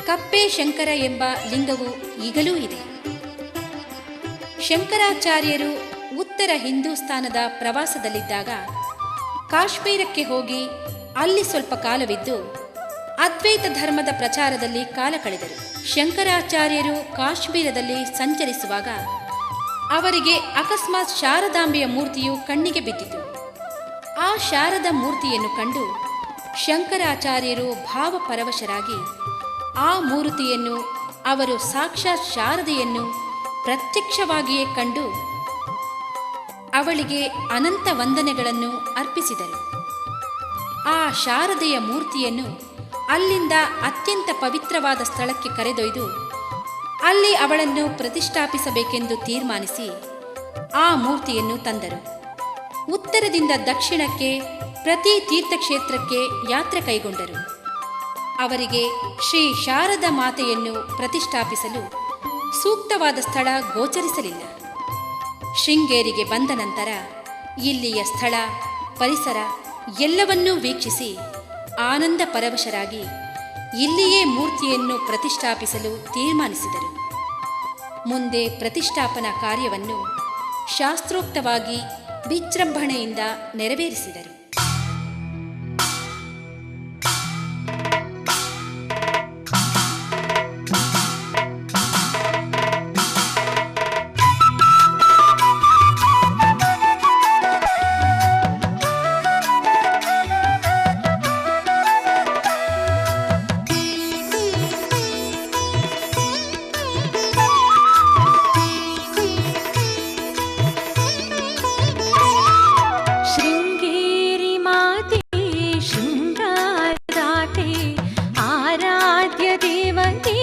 ಕಪ್ಪೆ ಶಂಕರ ಎಂಬ ಲಿಂಗವು ಈಗಲೂ ಇದೆ. ಶಂಕರಾಚಾರ್ಯರು ಉತ್ತರ ಹಿಂದೂಸ್ತಾನದ ಪ್ರವಾಸದಲ್ಲಿದ್ದಾಗ ಕಾಶ್ಮೀರಕ್ಕೆ ಹೋಗಿ ಅಲ್ಲಿ ಸ್ವಲ್ಪ ಕಾಲವಿದ್ದು ಅದ್ವೈತ ಧರ್ಮದ ಪ್ರಚಾರದಲ್ಲಿ ಕಾಲ ಕಳೆದರು. ಶಂಕರಾಚಾರ್ಯರು ಕಾಶ್ಮೀರದಲ್ಲಿ ಸಂಚರಿಸುವಾಗ ಅವರಿಗೆ ಅಕಸ್ಮಾತ್ ಶಾರದಾಂಬೆಯ ಮೂರ್ತಿಯು ಕಣ್ಣಿಗೆ ಬಿದ್ದಿತು. ಆ ಶಾರದ ಮೂರ್ತಿಯನ್ನು ಕಂಡು ಶಂಕರಾಚಾರ್ಯರು ಭಾವಪರವಶರಾಗಿ ಆ ಮೂರ್ತಿಯನ್ನು ಅವರು ಸಾಕ್ಷಾತ್ ಶಾರದೆಯನ್ನು ಪ್ರತ್ಯಕ್ಷವಾಗಿಯೇ ಕಂಡು ಅವಳಿಗೆ ಅನಂತ ವಂದನೆಗಳನ್ನು ಅರ್ಪಿಸಿದರು. ಆ ಶಾರದೆಯ ಮೂರ್ತಿಯನ್ನು ಅಲ್ಲಿಂದ ಅತ್ಯಂತ ಪವಿತ್ರವಾದ ಸ್ಥಳಕ್ಕೆ ಕರೆದೊಯ್ದು ಅಲ್ಲಿ ಅವಳನ್ನು ಪ್ರತಿಷ್ಠಾಪಿಸಬೇಕೆಂದು ತೀರ್ಮಾನಿಸಿ ಆ ಮೂರ್ತಿಯನ್ನು ತಂದರು. ಉತ್ತರದಿಂದ ದಕ್ಷಿಣಕ್ಕೆ ಪ್ರತಿ ತೀರ್ಥಕ್ಷೇತ್ರಕ್ಕೆ ಯಾತ್ರೆ ಕೈಗೊಂಡರು. ಅವರಿಗೆ ಶ್ರೀ ಶಾರದಾ ಮಾತೆಯನ್ನು ಪ್ರತಿಷ್ಠಾಪಿಸಲು ಸೂಕ್ತವಾದ ಸ್ಥಳ ಗೋಚರಿಸಲಿಲ್ಲ. ಶೃಂಗೇರಿಗೆ ಬಂದ ನಂತರ ಇಲ್ಲಿಯ ಸ್ಥಳ, ಪರಿಸರ ಎಲ್ಲವನ್ನೂ ವೀಕ್ಷಿಸಿ ಆನಂದ ಪರವಶರಾಗಿ ಇಲ್ಲಿಯೇ ಮೂರ್ತಿಯನ್ನು ಪ್ರತಿಷ್ಠಾಪಿಸಲು ತೀರ್ಮಾನಿಸಿದರು. ಮುಂದೆ ಪ್ರತಿಷ್ಠಾಪನಾ ಕಾರ್ಯವನ್ನು ಶಾಸ್ತ್ರೋಕ್ತವಾಗಿ ವಿಜೃಂಭಣೆಯಿಂದ ನೆರವೇರಿಸಿದರು. आराध्य देवते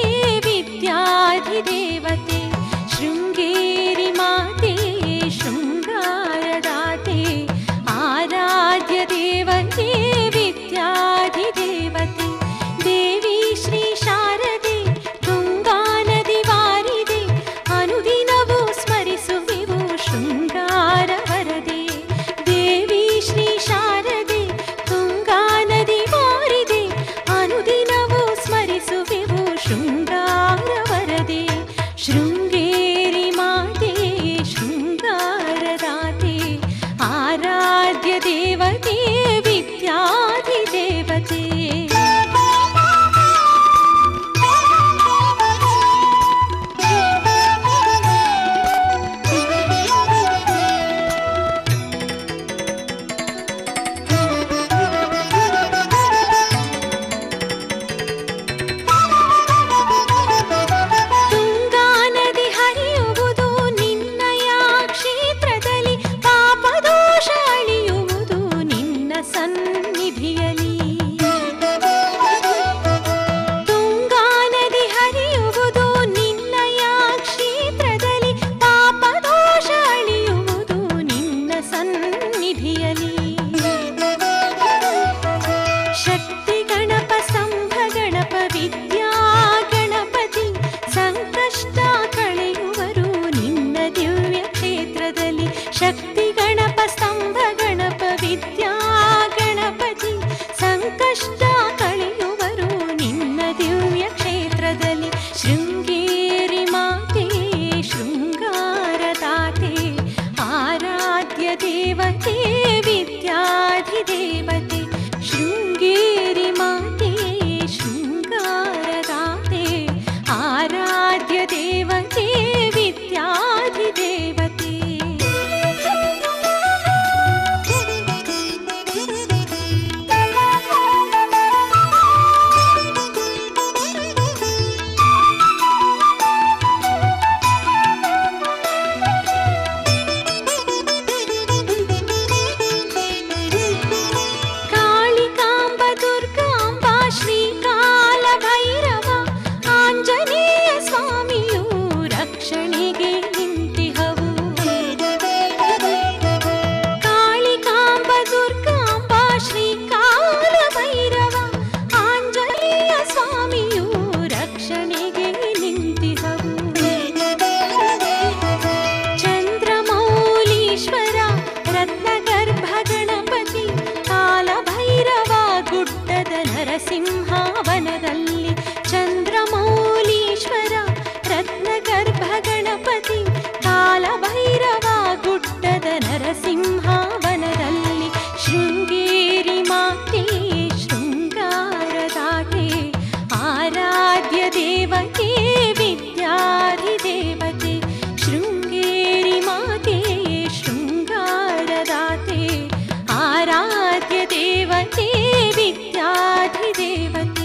विद्याधिदेवते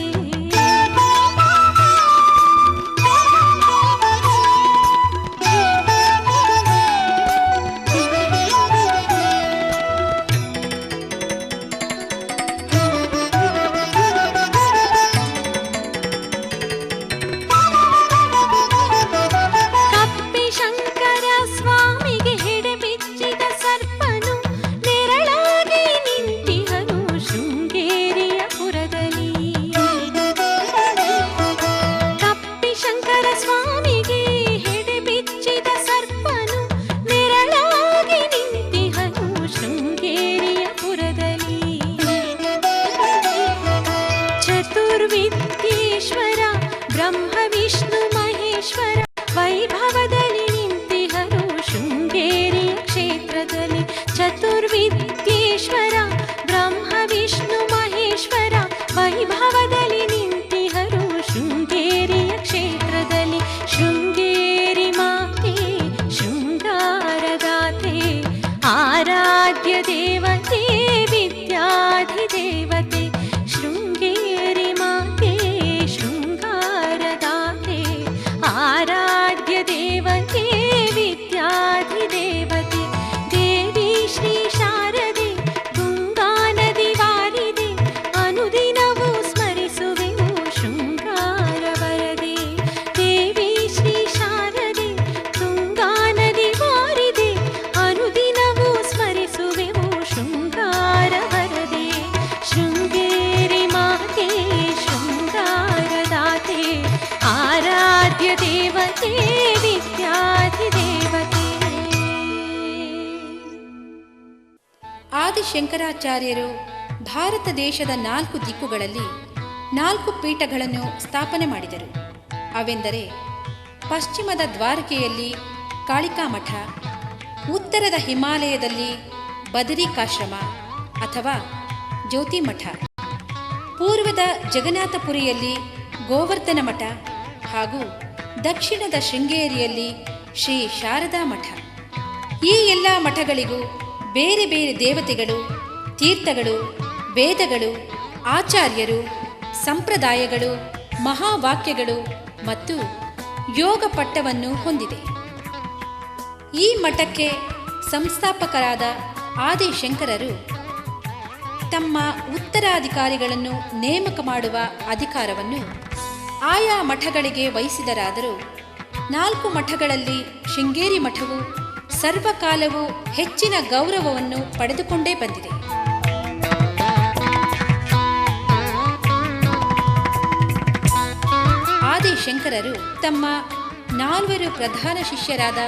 ಚತುರ್ವಿದ್ಯೇಶ್ವರ ಬ್ರಹ್ಮ ವಿಷ್ಣು ಮಹೇಶ್ವರ ವೈಭವದಲ್ಲಿ ನಿಂತಿಹರು ಶೃಂಗೇರಿಯ ಕ್ಷೇತ್ರದಲ್ಲಿ. ಚತುರ್ವಿದ್ಯೇಶ್ವರ ಬ್ರಹ್ಮ ವಿಷ್ಣು ಮಹೇಶ್ವರ ವೈಭವದಲ್ಲಿ ನಿಂತಿಹರು ಶೃಂಗೇರಿಯ ಕ್ಷೇತ್ರದಲ್ಲಿ. ಶೃಂಗೇರಿ ಮಾತೆ ಶೃಂಗಾರದಾತೆ ಆರಾಧ್ಯ ದೇವತೆ ವಿದ್ಯಾಧಿದೇವತೆ. ಶೃಂಗೇರಿ ಮಾತೆ ಶೃಂಗಾರದಾತೆ ಆರಾಧ್ಯ ದೇವತೆ ವಿದ್ಯಾಧಿದೇವತೆ. ದೇವಿ ಶ್ರೀ ಶಾರದೆ ತುಂಗಾ ನದಿ ವಾರಿದೆ ಅನುದಿನವೂ ಸ್ಮರಿಸುವೆವು ಶೃಂಗಾರ ವರದೆ. ದೇವಿ ಶ್ರೀ ಶಾರದೆ ತುಂಗಾ ನದಿ ವಾರಿದೆ ಅನುದಿನವೂ ಸ್ಮರಿಸುವೆವು ಶೃಂಗಾರ ವರದೆ. ಶೃಂಗೇರಿ ಮಾತೆ ಶೃಂಗಾರದಾತೆ ಆರಾಧ್ಯ ದೇವತೆ ವಿದ್ಯಾಧಿದೇವತೆ. ಆದಿಶಂಕರಾಚಾರ್ಯರು ಭಾರತ ದೇಶದ 4 ದಿಕ್ಕುಗಳಲ್ಲಿ 4 ಪೀಠಗಳನ್ನು ಸ್ಥಾಪನೆ ಮಾಡಿದರು. ಅವೆಂದರೆ ಪಶ್ಚಿಮದ ದ್ವಾರಕೆಯಲ್ಲಿ ಕಾಳಿಕಾಮಠ, ಉತ್ತರದ ಹಿಮಾಲಯದಲ್ಲಿ ಬದರಿಕಾಶ್ರಮ ಅಥವಾ ಜ್ಯೋತಿಮಠ, ಪೂರ್ವದ ಜಗನ್ನಾಥಪುರಿಯಲ್ಲಿ ಗೋವರ್ಧನ ಮಠ ಹಾಗೂ ದಕ್ಷಿಣದ ಶೃಂಗೇರಿಯಲ್ಲಿ ಶ್ರೀ ಶಾರದಾ ಮಠ. ಈ ಎಲ್ಲ ಮಠಗಳಿಗೂ ಬೇರೆ ಬೇರೆ ದೇವತೆಗಳು, ತೀರ್ಥಗಳು, ವೇದಗಳು, ಆಚಾರ್ಯರು, ಸಂಪ್ರದಾಯಗಳು, ಮಹಾವಾಕ್ಯಗಳು ಮತ್ತು ಯೋಗ ಪಟ್ಟವನ್ನು ಹೊಂದಿದೆ. ಈ ಮಠಕ್ಕೆ ಸಂಸ್ಥಾಪಕರಾದ ಆದಿಶಂಕರರು ತಮ್ಮ ಉತ್ತರಾಧಿಕಾರಿಗಳನ್ನು ನೇಮಕ ಮಾಡುವ ಅಧಿಕಾರವನ್ನು ಆಯಾ ಮಠಗಳಿಗೆ ವಹಿಸಿದರಾದರೂ 4 ಮಠಗಳಲ್ಲಿ ಶೃಂಗೇರಿ ಮಠವು ಸರ್ವಕಾಲವೂ ಹೆಚ್ಚಿನ ಗೌರವವನ್ನು ಪಡೆದುಕೊಂಡೇ ಬಂದಿದೆ. ಆದಿಶಂಕರರು ತಮ್ಮ 4 ಪ್ರಧಾನ ಶಿಷ್ಯರಾದ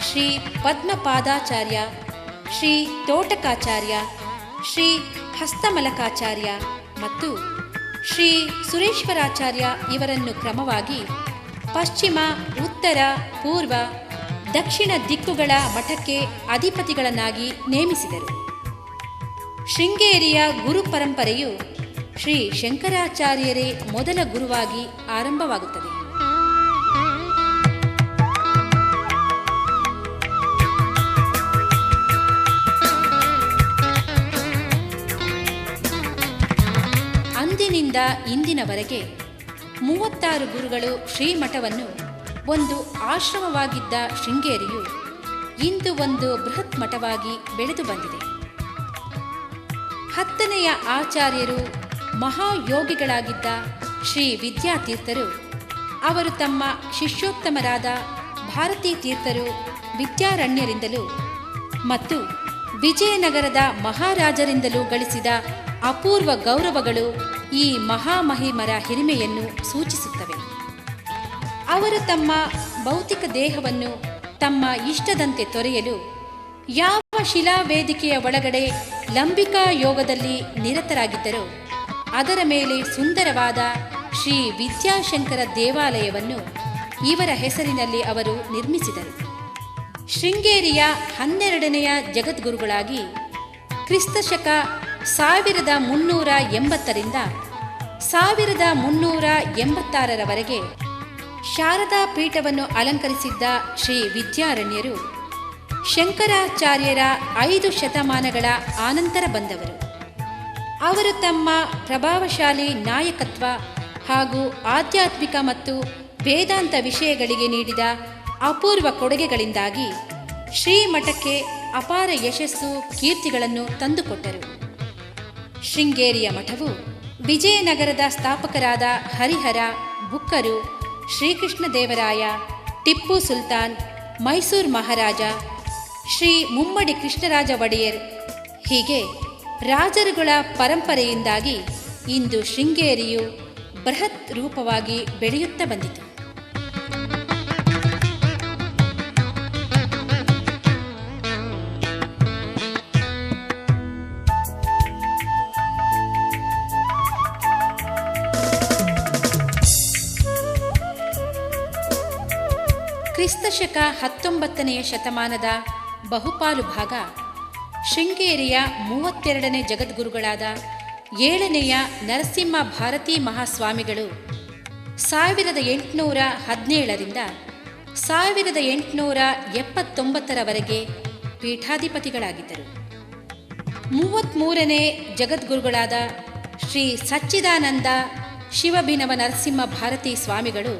ಶ್ರೀ ಪದ್ಮಪಾದಾಚಾರ್ಯ, ಶ್ರೀ ತೋಟಕಾಚಾರ್ಯ, ಶ್ರೀ ಹಸ್ತಮಲಕಾಚಾರ್ಯ ಮತ್ತು ಶ್ರೀ ಸುರೇಶ್ವರಾಚಾರ್ಯ ಇವರನ್ನು ಕ್ರಮವಾಗಿ ಪಶ್ಚಿಮ, ಉತ್ತರ, ಪೂರ್ವ, ದಕ್ಷಿಣ ದಿಕ್ಕುಗಳ ಮಠಕ್ಕೆ ಅಧಿಪತಿಗಳನ್ನಾಗಿ ನೇಮಿಸಿದರು. ಶೃಂಗೇರಿಯ ಗುರು ಪರಂಪರೆಯು ಶ್ರೀ ಶಂಕರಾಚಾರ್ಯರೇ ಮೊದಲ ಗುರುವಾಗಿ ಆರಂಭವಾಗುತ್ತದೆ. ಅಂದಿನಿಂದ ಇಂದಿನವರೆಗೆ 36 ಗುರುಗಳು ಶ್ರೀಮಠವನ್ನು ಒಂದು ಆಶ್ರಮವಾಗಿದ್ದ ಶೃಂಗೇರಿಯು ಇಂದು ಒಂದು ಬೃಹತ್ ಮಠವಾಗಿ ಬೆಳೆದು ಬಂದಿದೆ. 10ನೆಯ ಆಚಾರ್ಯರು ಮಹಾಯೋಗಿಗಳಾಗಿದ್ದ ಶ್ರೀ ವಿದ್ಯಾತೀರ್ಥರು ಅವರು ತಮ್ಮ ಶಿಷ್ಯೋತ್ತಮರಾದ ಭಾರತೀ ತೀರ್ಥರು ವಿದ್ಯಾರಣ್ಯರಿಂದಲೂ ಮತ್ತು ವಿಜಯನಗರದ ಮಹಾರಾಜರಿಂದಲೂ ಗಳಿಸಿದ ಅಪೂರ್ವ ಗೌರವಗಳು ಈ ಮಹಾಮಹಿಮರ ಹಿರಿಮೆಯನ್ನು ಸೂಚಿಸುತ್ತವೆ. ಅವರು ತಮ್ಮ ಭೌತಿಕ ದೇಹವನ್ನು ತಮ್ಮ ಇಷ್ಟದಂತೆ ತೊರೆಯಲು ಯಾವ ಶಿಲಾವೇದಿಕೆಯ ಒಳಗಡೆ ಲಂಬಿಕಾ ಯೋಗದಲ್ಲಿ ನಿರತರಾಗಿದ್ದರೋ ಅದರ ಮೇಲೆ ಸುಂದರವಾದ ಶ್ರೀ ವಿದ್ಯಾಶಂಕರ ದೇವಾಲಯವನ್ನು ಇವರ ಹೆಸರಿನಲ್ಲಿ ಅವರು ನಿರ್ಮಿಸಿದರು. ಶೃಂಗೇರಿಯ 12ನೆಯ ಜಗದ್ಗುರುಗಳಾಗಿ ಕ್ರಿಸ್ತಶಕ 1380ರಿಂದ 1386ರವರೆಗೆ ಶಾರದಾ ಪೀಠವನ್ನು ಅಲಂಕರಿಸಿದ್ದ ಶ್ರೀ ವಿದ್ಯಾರಣ್ಯರು ಶಂಕರಾಚಾರ್ಯರ 5 ಶತಮಾನಗಳ ಆನಂತರ ಬಂದವರು. ಅವರು ತಮ್ಮ ಪ್ರಭಾವಶಾಲಿ ನಾಯಕತ್ವ ಹಾಗೂ ಆಧ್ಯಾತ್ಮಿಕ ಮತ್ತು ವೇದಾಂತ ವಿಷಯಗಳಿಗೆ ನೀಡಿದ ಅಪೂರ್ವ ಕೊಡುಗೆಗಳಿಂದಾಗಿ ಶ್ರೀಮಠಕ್ಕೆ ಅಪಾರ ಯಶಸ್ಸು, ಕೀರ್ತಿಗಳನ್ನು ತಂದುಕೊಟ್ಟರು. ಶೃಂಗೇರಿಯ ಮಠವು ವಿಜಯನಗರದ ಸ್ಥಾಪಕರಾದ ಹರಿಹರ, ಬುಕ್ಕರು, ಶ್ರೀಕೃಷ್ಣದೇವರಾಯ, ಟಿಪ್ಪು ಸುಲ್ತಾನ್, ಮೈಸೂರು ಮಹಾರಾಜ, ಶ್ರೀ ಮುಮ್ಮಡಿ ಕೃಷ್ಣರಾಜ ಒಡೆಯರ್ ಹೀಗೆ ರಾಜರುಗಳ ಪರಂಪರೆಯಿಂದಾಗಿ ಇಂದು ಶೃಂಗೇರಿಯು ಬೃಹತ್ ರೂಪವಾಗಿ ಬೆಳೆಯುತ್ತಾ ಬಂದಿತು. ಕ್ರಿಸ್ತಶಕ 19ನೇ ಶತಮಾನದ ಬಹುಪಾಲು ಭಾಗ ಶೃಂಗೇರಿಯ 32ನೇ ಜಗದ್ಗುರುಗಳಾದ 7ನೇಯ ನರಸಿಂಹ ಭಾರತೀ ಮಹಾಸ್ವಾಮಿಗಳು 1817ರಿಂದ 1879ರವರೆಗೆ ಪೀಠಾಧಿಪತಿಗಳಾಗಿದ್ದರು. 33ನೇ ಜಗದ್ಗುರುಗಳಾದ ಶ್ರೀ ಸಚ್ಚಿದಾನಂದ ಶಿವಭಿನವ ನರಸಿಂಹ ಭಾರತೀ ಸ್ವಾಮಿಗಳು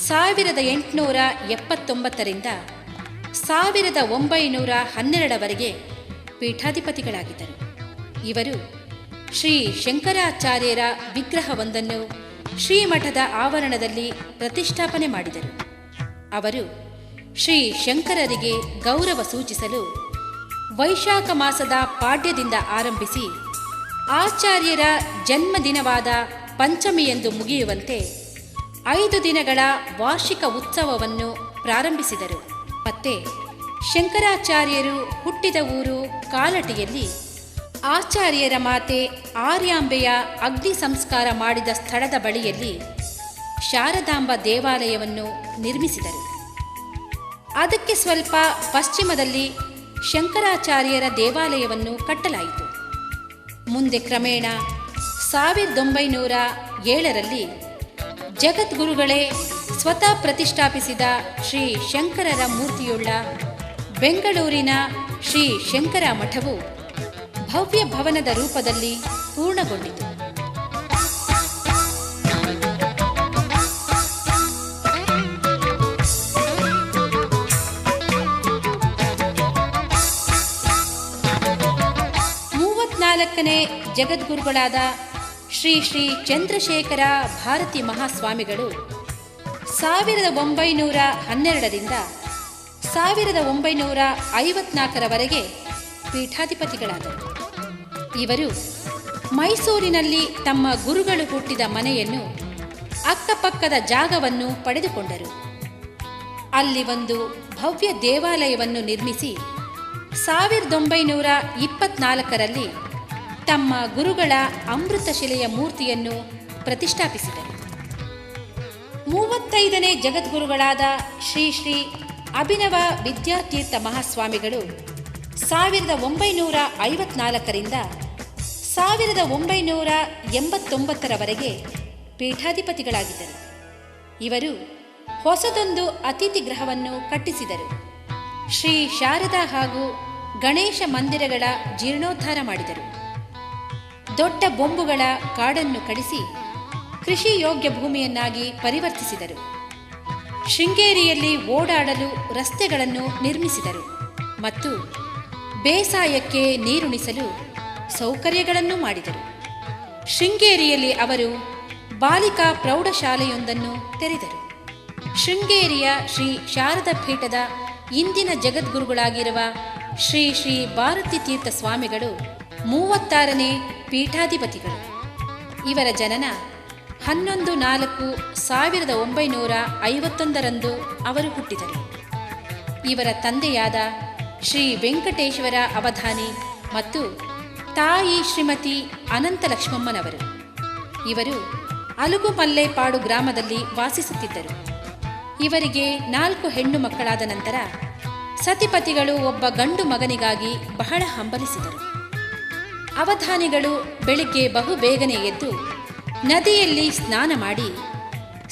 1879ರಿಂದ 1912ರವರೆಗೆ ಪೀಠಾಧಿಪತಿಗಳಾಗಿದ್ದರು. ಇವರು ಶ್ರೀ ಶಂಕರಾಚಾರ್ಯರ ವಿಗ್ರಹವೊಂದನ್ನು ಶ್ರೀಮಠದ ಆವರಣದಲ್ಲಿ ಪ್ರತಿಷ್ಠಾಪನೆ ಮಾಡಿದರು. ಅವರು ಶ್ರೀ ಶಂಕರರಿಗೆ ಗೌರವ ಸೂಚಿಸಲು ವೈಶಾಖ ಮಾಸದ ಪಾಡ್ಯದಿಂದ ಆರಂಭಿಸಿ ಆಚಾರ್ಯರ ಜನ್ಮದಿನವಾದ ಪಂಚಮಿಯೆಂದು ಮುಗಿಯುವಂತೆ 5 ದಿನಗಳ ವಾರ್ಷಿಕ ಉತ್ಸವವನ್ನು ಪ್ರಾರಂಭಿಸಿದರು. ಮತ್ತೆ ಶಂಕರಾಚಾರ್ಯರು ಹುಟ್ಟಿದ ಊರು ಕಾಲಟಿಯಲ್ಲಿ ಆಚಾರ್ಯರ ಮಾತೆ ಆರ್ಯಾಂಬೆಯ ಅಗ್ನಿ ಸಂಸ್ಕಾರ ಮಾಡಿದ ಸ್ಥಳದ ಬಳಿಯಲ್ಲಿ ಶಾರದಾಂಬ ದೇವಾಲಯವನ್ನು ನಿರ್ಮಿಸಿದರು. ಅದಕ್ಕೆ ಸ್ವಲ್ಪ ಪಶ್ಚಿಮದಲ್ಲಿ ಶಂಕರಾಚಾರ್ಯರ ದೇವಾಲಯವನ್ನು ಕಟ್ಟಲಾಯಿತು. ಮುಂದೆ ಕ್ರಮೇಣ 1907ರಲ್ಲಿ ಜಗದ್ಗುರುಗಳೇ ಸ್ವತಃ ಪ್ರತಿಷ್ಠಾಪಿಸಿದ ಶ್ರೀ ಶಂಕರರ ಮೂರ್ತಿಯುಳ್ಳ ಬೆಂಗಳೂರಿನ ಶ್ರೀ ಶಂಕರ ಮಠವು ಭವ್ಯ ಭವನದ ರೂಪದಲ್ಲಿ ಪೂರ್ಣಗೊಂಡಿತು. ನೇ ಜಗದ್ಗುರುಗಳಾದ ಶ್ರೀ ಶ್ರೀ ಚಂದ್ರಶೇಖರ ಭಾರತಿ ಮಹಾಸ್ವಾಮಿಗಳು 1912ರಿಂದ 1954ರವರೆಗೆ ಪೀಠಾಧಿಪತಿಗಳಾದರು. ಇವರು ಮೈಸೂರಿನಲ್ಲಿ ತಮ್ಮ ಗುರುಗಳು ಹುಟ್ಟಿದ ಮನೆಯನ್ನು ಅಕ್ಕಪಕ್ಕದ ಜಾಗವನ್ನು ಪಡೆದುಕೊಂಡರು. ಅಲ್ಲಿ ಒಂದು ಭವ್ಯ ದೇವಾಲಯವನ್ನು ನಿರ್ಮಿಸಿ 1924ರಲ್ಲಿ ತಮ್ಮ ಗುರುಗಳ ಅಮೃತಶಿಲೆಯ ಮೂರ್ತಿಯನ್ನು ಪ್ರತಿಷ್ಠಾಪಿಸಿದರು. 35ನೇ ಜಗದ್ಗುರುಗಳಾದ ಶ್ರೀ ಶ್ರೀ ಅಭಿನವ ವಿದ್ಯಾತೀರ್ಥ ಮಹಾಸ್ವಾಮಿಗಳು 1954ರಿಂದ 1989ರವರೆಗೆ ಪೀಠಾಧಿಪತಿಗಳಾಗಿದ್ದರು. ಇವರು ಹೊಸದೊಂದು ಅತಿಥಿ ಗೃಹವನ್ನು ಕಟ್ಟಿಸಿದರು. ಶ್ರೀ ಶಾರದಾ ಹಾಗೂ ಗಣೇಶ ಮಂದಿರಗಳ ಜೀರ್ಣೋದ್ಧಾರ ಮಾಡಿದರು. ದೊಡ್ಡ ಬೊಂಬುಗಳ ಕಾಡನ್ನು ಕಡಿಸಿ ಕೃಷಿ ಯೋಗ್ಯ ಭೂಮಿಯನ್ನಾಗಿ ಪರಿವರ್ತಿಸಿದರು. ಶೃಂಗೇರಿಯಲ್ಲಿ ಓಡಾಡಲು ರಸ್ತೆಗಳನ್ನು ನಿರ್ಮಿಸಿದರು ಮತ್ತು ಬೇಸಾಯಕ್ಕೆ ನೀರುಣಿಸಲು ಸೌಕರ್ಯಗಳನ್ನು ಮಾಡಿದರು. ಶೃಂಗೇರಿಯಲ್ಲಿ ಅವರು ಬಾಲಿಕಾ ಪ್ರೌಢಶಾಲೆಯೊಂದನ್ನು ತೆರೆದರು. ಶೃಂಗೇರಿಯ ಶ್ರೀ ಶಾರದಾ ಪೀಠದ ಇಂದಿನ ಜಗದ್ಗುರುಗಳಾಗಿರುವ ಶ್ರೀ ಶ್ರೀ ಭಾರತೀ ತೀರ್ಥ ಸ್ವಾಮಿಗಳು 36ನೇ ಪೀಠಾಧಿಪತಿಗಳು. ಇವರ ಜನನ 11/4/1951ರಂದು ಅವರು ಹುಟ್ಟಿದರು. ಇವರ ತಂದೆಯಾದ ಶ್ರೀ ವೆಂಕಟೇಶ್ವರ ಅವಧಾನಿ ಮತ್ತು ತಾಯಿ ಶ್ರೀಮತಿ ಅನಂತಲಕ್ಷ್ಮಮ್ಮನವರು. ಇವರು ಅಲುಗುಮಲ್ಲೇಪಾಡು ಗ್ರಾಮದಲ್ಲಿ ವಾಸಿಸುತ್ತಿದ್ದರು. ಇವರಿಗೆ 4 ಹೆಣ್ಣು ಮಕ್ಕಳಾದ ನಂತರ ಸತಿಪತಿಗಳು ಒಬ್ಬ ಗಂಡು ಮಗನಿಗಾಗಿ ಬಹಳ ಹಂಬಲಿಸಿದರು. ಅವಧಾನಿಗಳು ಬೆಳಿಗ್ಗೆ ಬಹುಬೇಗನೆ ಎದ್ದು ನದಿಯಲ್ಲಿ ಸ್ನಾನ ಮಾಡಿ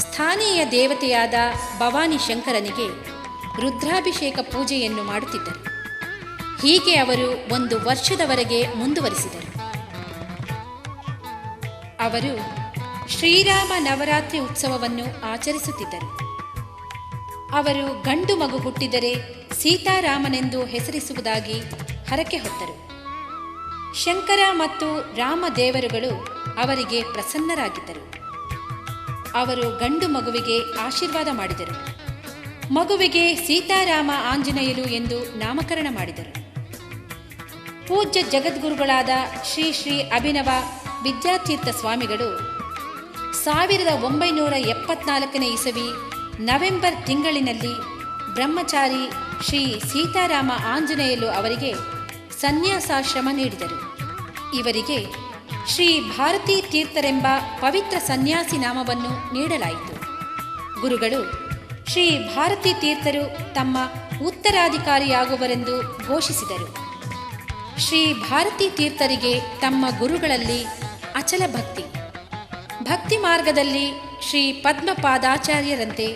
ಸ್ಥಾನೀಯ ದೇವತೆಯಾದ ಭವಾನಿ ಶಂಕರನಿಗೆ ರುದ್ರಾಭಿಷೇಕ ಪೂಜೆಯನ್ನು ಮಾಡುತ್ತಿದ್ದರು. ಹೀಗೆ ಅವರು 1 ವರ್ಷದವರೆಗೆ ಮುಂದುವರಿಸಿದರು. ಅವರು ಶ್ರೀರಾಮ ನವರಾತ್ರಿ ಉತ್ಸವವನ್ನು ಆಚರಿಸುತ್ತಿದ್ದರು. ಅವರು ಗಂಡು ಮಗು ಹುಟ್ಟಿದರೆ ಸೀತಾರಾಮನೆಂದು ಹೆಸರಿಸುವುದಾಗಿ ಹರಕೆ ಹೊತ್ತರು. ಶಂಕರ ಮತ್ತು ರಾಮದೇವರುಗಳು ಅವರಿಗೆ ಪ್ರಸನ್ನರಾಗಿದ್ದರು. ಅವರು ಗಂಡು ಮಗುವಿಗೆ ಆಶೀರ್ವಾದ ಮಾಡಿದರು. ಮಗುವಿಗೆ ಸೀತಾರಾಮ ಆಂಜನೇಯಲು ಎಂದು ನಾಮಕರಣ ಮಾಡಿದರು. ಪೂಜ್ಯ ಜಗದ್ಗುರುಗಳಾದ ಶ್ರೀ ಶ್ರೀ ಅಭಿನವ ವಿದ್ಯಾತೀರ್ಥ ಸ್ವಾಮಿಗಳು 1974ನೇ ಇಸವಿ ನವೆಂಬರ್ ತಿಂಗಳಿನಲ್ಲಿ ಬ್ರಹ್ಮಚಾರಿ ಶ್ರೀ ಸೀತಾರಾಮ ಆಂಜನೇಯಲು ಅವರಿಗೆ ಸನ್ಯಾಸಾಶ್ರಮ ನೀಡಿದರು. ಇವರಿಗೆ ಶ್ರೀ ಭಾರತೀ ತೀರ್ಥರೆಂಬ ಪವಿತ್ರ ಸನ್ಯಾಸಿ ನಾಮವನ್ನು ನೀಡಲಾಯಿತು. ಗುರುಗಳು ಶ್ರೀ ಭಾರತೀ ತೀರ್ಥರು ತಮ್ಮ ಉತ್ತರಾಧಿಕಾರಿಯಾಗುವರೆಂದು ಘೋಷಿಸಿದರು. ಶ್ರೀ ಭಾರತೀ ತೀರ್ಥರಿಗೆ ತಮ್ಮ ಗುರುಗಳಲ್ಲಿ ಅಚಲ ಭಕ್ತಿ. ಭಕ್ತಿ ಮಾರ್ಗದಲ್ಲಿ ಶ್ರೀ ಪದ್ಮಪಾದಾಚಾರ್ಯರಂತೆ,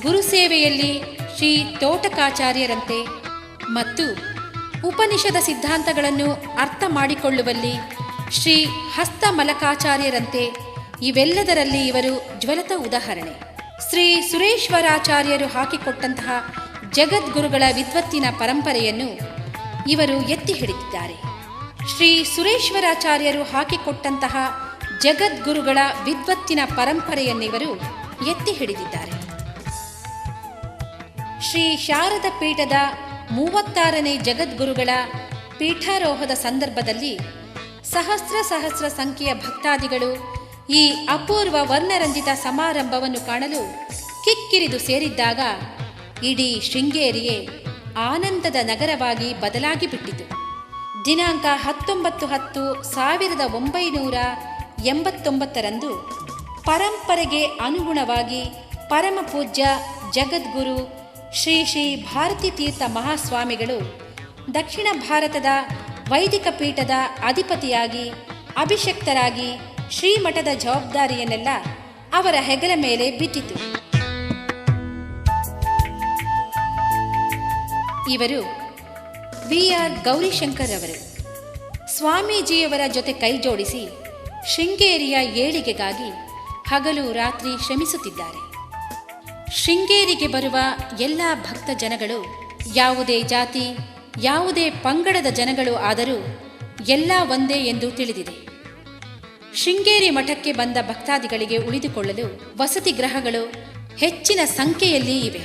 ಗುರುಸೇವೆಯಲ್ಲಿ ಶ್ರೀ ತೋಟಕಾಚಾರ್ಯರಂತೆ ಮತ್ತು ಉಪನಿಷದ ಸಿದ್ಧಾಂತಗಳನ್ನು ಅರ್ಥ ಮಾಡಿಕೊಳ್ಳುವಲ್ಲಿ ಶ್ರೀ ಹಸ್ತಮಲಕಾಚಾರ್ಯರಂತೆ ಇವೆಲ್ಲದರಲ್ಲಿ ಇವರು ಜ್ವಲತ ಉದಾಹರಣೆ. ಶ್ರೀ ಸುರೇಶ್ವರಾಚಾರ್ಯರು ಹಾಕಿಕೊಟ್ಟಂತಹ ಜಗದ್ಗುರುಗಳ ವಿದ್ವತ್ತಿನ ಪರಂಪರೆಯನ್ನು ಇವರು ಎತ್ತಿ ಹಿಡಿದಿದ್ದಾರೆ. ಶ್ರೀ ಸುರೇಶ್ವರಾಚಾರ್ಯರು ಹಾಕಿಕೊಟ್ಟಂತಹ ಜಗದ್ಗುರುಗಳ ವಿದ್ವತ್ತಿನ ಪರಂಪರೆಯನ್ನಿವರು ಎತ್ತಿ ಹಿಡಿದಿದ್ದಾರೆ. ಶ್ರೀ ಶಾರದ ಪೀಠದ 36ನೇ ಜಗದ್ಗುರುಗಳ ಪೀಠಾರೋಹದ ಸಂದರ್ಭದಲ್ಲಿ ಸಹಸ್ರ ಸಂಖ್ಯೆಯ ಭಕ್ತಾದಿಗಳು ಈ ಅಪೂರ್ವ ವರ್ಣರಂಜಿತ ಸಮಾರಂಭವನ್ನು ಕಾಣಲು ಕಿಕ್ಕಿರಿದು ಸೇರಿದ್ದಾಗ ಇಡೀ ಶೃಂಗೇರಿಯೇ ಆನಂದದ ನಗರವಾಗಿ ಬದಲಾಗಿ ಬಿಟ್ಟಿತು. ದಿನಾಂಕ 19/10/1989 ಪರಂಪರೆಗೆ ಅನುಗುಣವಾಗಿ ಪರಮಪೂಜ್ಯ ಜಗದ್ಗುರು ಶ್ರೀ ಶ್ರೀ ಭಾರತೀ ತೀರ್ಥ ಮಹಾಸ್ವಾಮಿಗಳು ದಕ್ಷಿಣ ಭಾರತದ ವೈದಿಕ ಪೀಠದ ಅಧಿಪತಿಯಾಗಿ ಅಭಿಷಕ್ತರಾಗಿ ಶ್ರೀಮಠದ ಜವಾಬ್ದಾರಿಯನ್ನೆಲ್ಲ ಅವರ ಹೆಗಲ ಮೇಲೆ ಬಿದ್ದಿತು. ಇವರು ವಿ.ಆರ್. ಗೌರಿಶಂಕರ್ ಅವರು ಸ್ವಾಮೀಜಿಯವರ ಜೊತೆ ಕೈಜೋಡಿಸಿ ಶೃಂಗೇರಿಯ ಏಳಿಗೆಗಾಗಿ ಹಗಲು ರಾತ್ರಿ ಶ್ರಮಿಸುತ್ತಿದ್ದಾರೆ. ಶೃಂಗೇರಿಗೆ ಬರುವ ಎಲ್ಲ ಭಕ್ತ ಜನಗಳು ಯಾವುದೇ ಜಾತಿ, ಯಾವುದೇ ಪಂಗಡದ ಜನಗಳು ಆದರೂ ಎಲ್ಲ ಒಂದೇ ಎಂದು ತಿಳಿದಿದೆ. ಶೃಂಗೇರಿ ಮಠಕ್ಕೆ ಬಂದ ಭಕ್ತಾದಿಗಳಿಗೆ ಉಳಿದುಕೊಳ್ಳಲು ವಸತಿ ಗೃಹಗಳು ಹೆಚ್ಚಿನ ಸಂಖ್ಯೆಯಲ್ಲಿ ಇವೆ.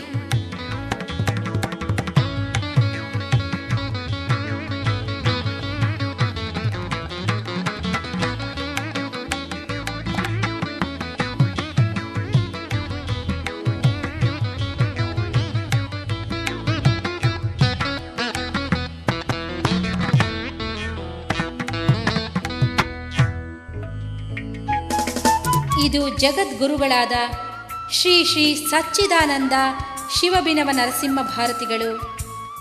ಇದು ಜಗದ್ಗುರುಗಳಾದ ಶ್ರೀ ಶ್ರೀ ಸಚ್ಚಿದಾನಂದ ಶಿವಬಿನವ ನರಸಿಂಹ ಭಾರತಿಗಳು,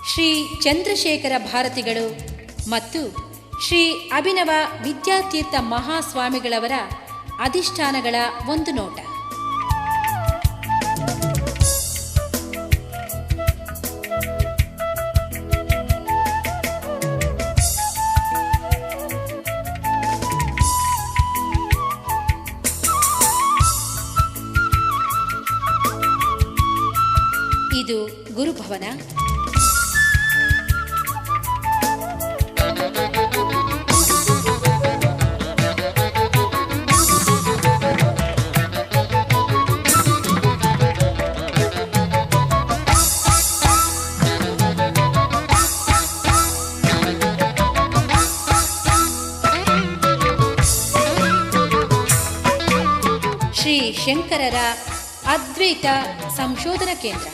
ಶ್ರೀ ಚಂದ್ರಶೇಖರ ಭಾರತಿಗಳು ಮತ್ತು ಶ್ರೀ ಅಭಿನವ ವಿದ್ಯಾತೀರ್ಥ ಮಹಾಸ್ವಾಮಿಗಳವರ ಅಧಿಷ್ಠಾನಗಳ ಒಂದು ನೋಟ. ಇದು ಗುರುಭವನ. ಶ್ರೀ ಶಂಕರರ ಅದ್ವೈತ ಸಂಶೋಧನಾ ಕೇಂದ್ರ.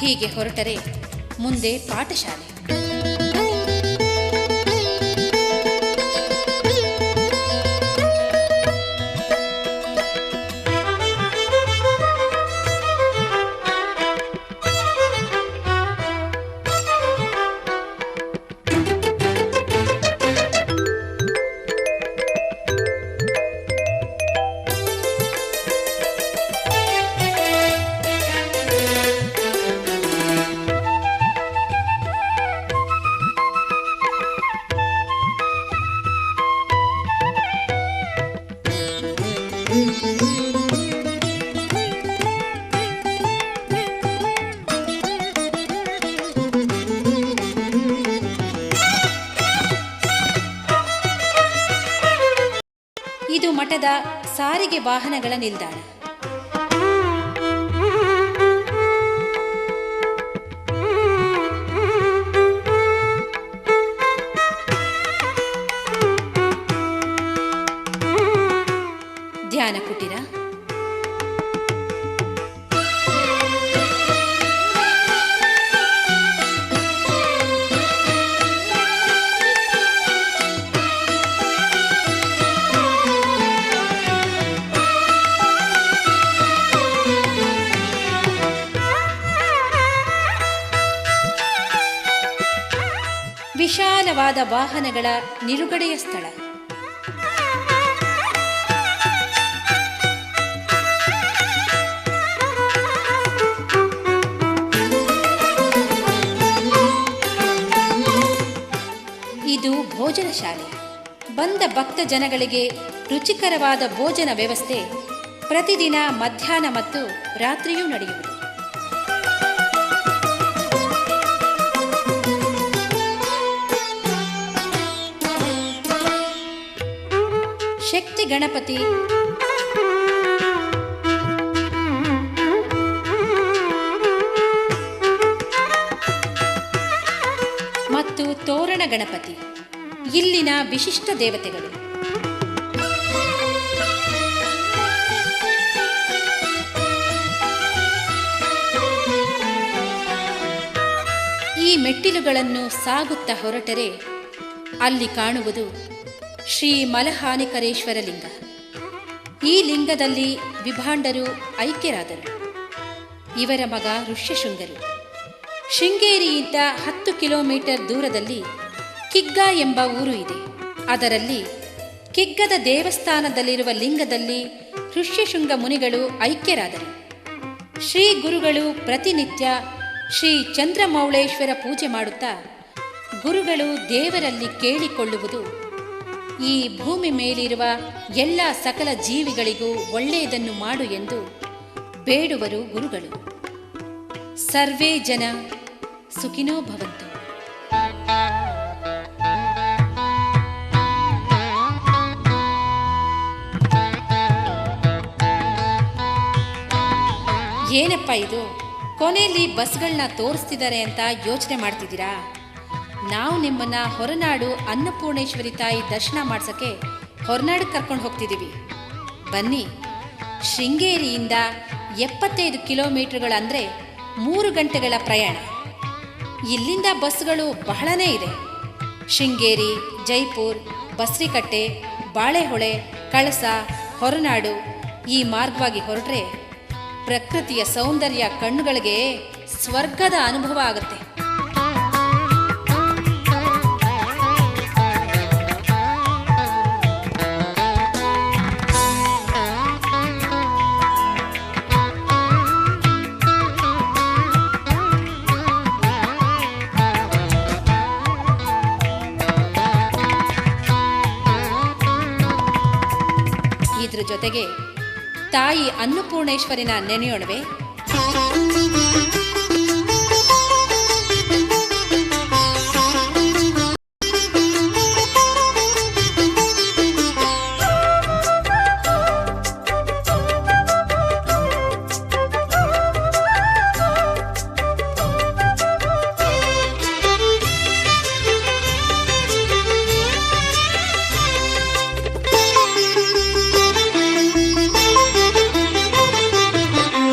ಹೀಗೆ ಹೊರಟರೆ ಮುಂದೆ ಪಾಠಶಾಲೆ. ಮಠದ ಸಾರಿಗೆ ವಾಹನಗಳ ನಿಲ್ದಾಣ. ಧ್ಯಾನ ಕುಟೀರ, ವಿಶಾಲವಾದ ವಾಹನಗಳ ನಿಲುಗಡೆಯ ಸ್ಥಳ. ಇದು ಭೋಜನ ಶಾಲೆ. ಬಂದ ಭಕ್ತ ಜನಗಳಿಗೆ ರುಚಿಕರವಾದ ಭೋಜನ ವ್ಯವಸ್ಥೆ ಪ್ರತಿದಿನ ಮಧ್ಯಾಹ್ನ ಮತ್ತು ರಾತ್ರಿಯೂ ನಡೆಯುವುದು. ಶಕ್ತಿ ಗಣಪತಿ ಮತ್ತು ತೋರಣ ಗಣಪತಿ ಇಲ್ಲಿನ ವಿಶಿಷ್ಟ ದೇವತೆಗಳು. ಈ ಮೆಟ್ಟಿಲುಗಳನ್ನು ಸಾಗುತ್ತಾ ಹೊರಟರೆ ಅಲ್ಲಿ ಕಾಣುವುದು ಶ್ರೀ ಮಲಹಾನಿಕರೇಶ್ವರ ಲಿಂಗ. ಈ ಲಿಂಗದಲ್ಲಿ ವಿಭಾಂಡರು ಐಕ್ಯರಾದರು. ಇವರ ಮಗ ಋಷ್ಯಶೃಂಗರು. ಶೃಂಗೇರಿಯಿಂದ 10 ಕಿಲೋಮೀಟರ್ ದೂರದಲ್ಲಿ ಕಿಗ್ಗ ಎಂಬ ಊರು ಇದೆ. ಅದರಲ್ಲಿ ಕಿಗ್ಗದ ದೇವಸ್ಥಾನದಲ್ಲಿರುವ ಲಿಂಗದಲ್ಲಿ ಋಷ್ಯಶೃಂಗ ಮುನಿಗಳು ಐಕ್ಯರಾದರು. ಶ್ರೀ ಗುರುಗಳು ಪ್ರತಿನಿತ್ಯ ಶ್ರೀ ಚಂದ್ರಮೌಳೇಶ್ವರ ಪೂಜೆ ಮಾಡುತ್ತಾ ಗುರುಗಳು ದೇವರಲ್ಲಿ ಕೇಳಿಕೊಳ್ಳುವುದು, ಈ ಭೂಮಿ ಮೇಲಿರುವ ಎಲ್ಲ ಸಕಲ ಜೀವಿಗಳಿಗೂ ಒಳ್ಳೆಯದನ್ನು ಮಾಡು ಎಂದು ಬೇಡುವರು ಗುರುಗಳು. ಸರ್ವೇ ಜನ ಸುಖಿನೋ ಭವಂತು. ಏನಪ್ಪ ಇದು, ಕೊನೆಯಲ್ಲಿ ಬಸ್ಗಳನ್ನ ತೋರಿಸ್ತಿದ್ದಾರೆ ಅಂತ ಯೋಚನೆ ಮಾಡ್ತಿದ್ದೀರಾ? ನಾವು ನಿಮ್ಮನ್ನ ಹೊರನಾಡು ಅನ್ನಪೂರ್ಣೇಶ್ವರಿ ತಾಯಿ ದರ್ಶನ ಮಾಡ್ಸೋಕ್ಕೆ ಹೊರನಾಡಿಗೆ ಕರ್ಕೊಂಡು ಹೋಗ್ತಿದ್ದೀವಿ. ಬನ್ನಿ. ಶೃಂಗೇರಿಯಿಂದ 75 ಕಿಲೋಮೀಟರ್ಗಳಂದರೆ 3 ಗಂಟೆಗಳ ಪ್ರಯಾಣ. ಇಲ್ಲಿಂದ ಬಸ್ಗಳು ಬಹಳನೇ ಇದೆ. ಶೃಂಗೇರಿ, ಜೈಪುರ್, ಬಸ್ರಿಕಟ್ಟೆ, ಬಾಳೆಹೊಳೆ, ಕಳಸ, ಹೊರನಾಡು ಈ ಮಾರ್ಗವಾಗಿ ಹೊರಟ್ರೆ ಪ್ರಕೃತಿಯ ಸೌಂದರ್ಯ ಕಣ್ಣುಗಳಿಗೆ ಸ್ವರ್ಗದ ಅನುಭವ ಆಗುತ್ತೆ. ಇದ್ರ ಜೊತೆಗೆ ತಾಯಿ ಅನ್ನಪೂರ್ಣೇಶ್ವರಿನ ನೆನೆಯೋಣವೆ.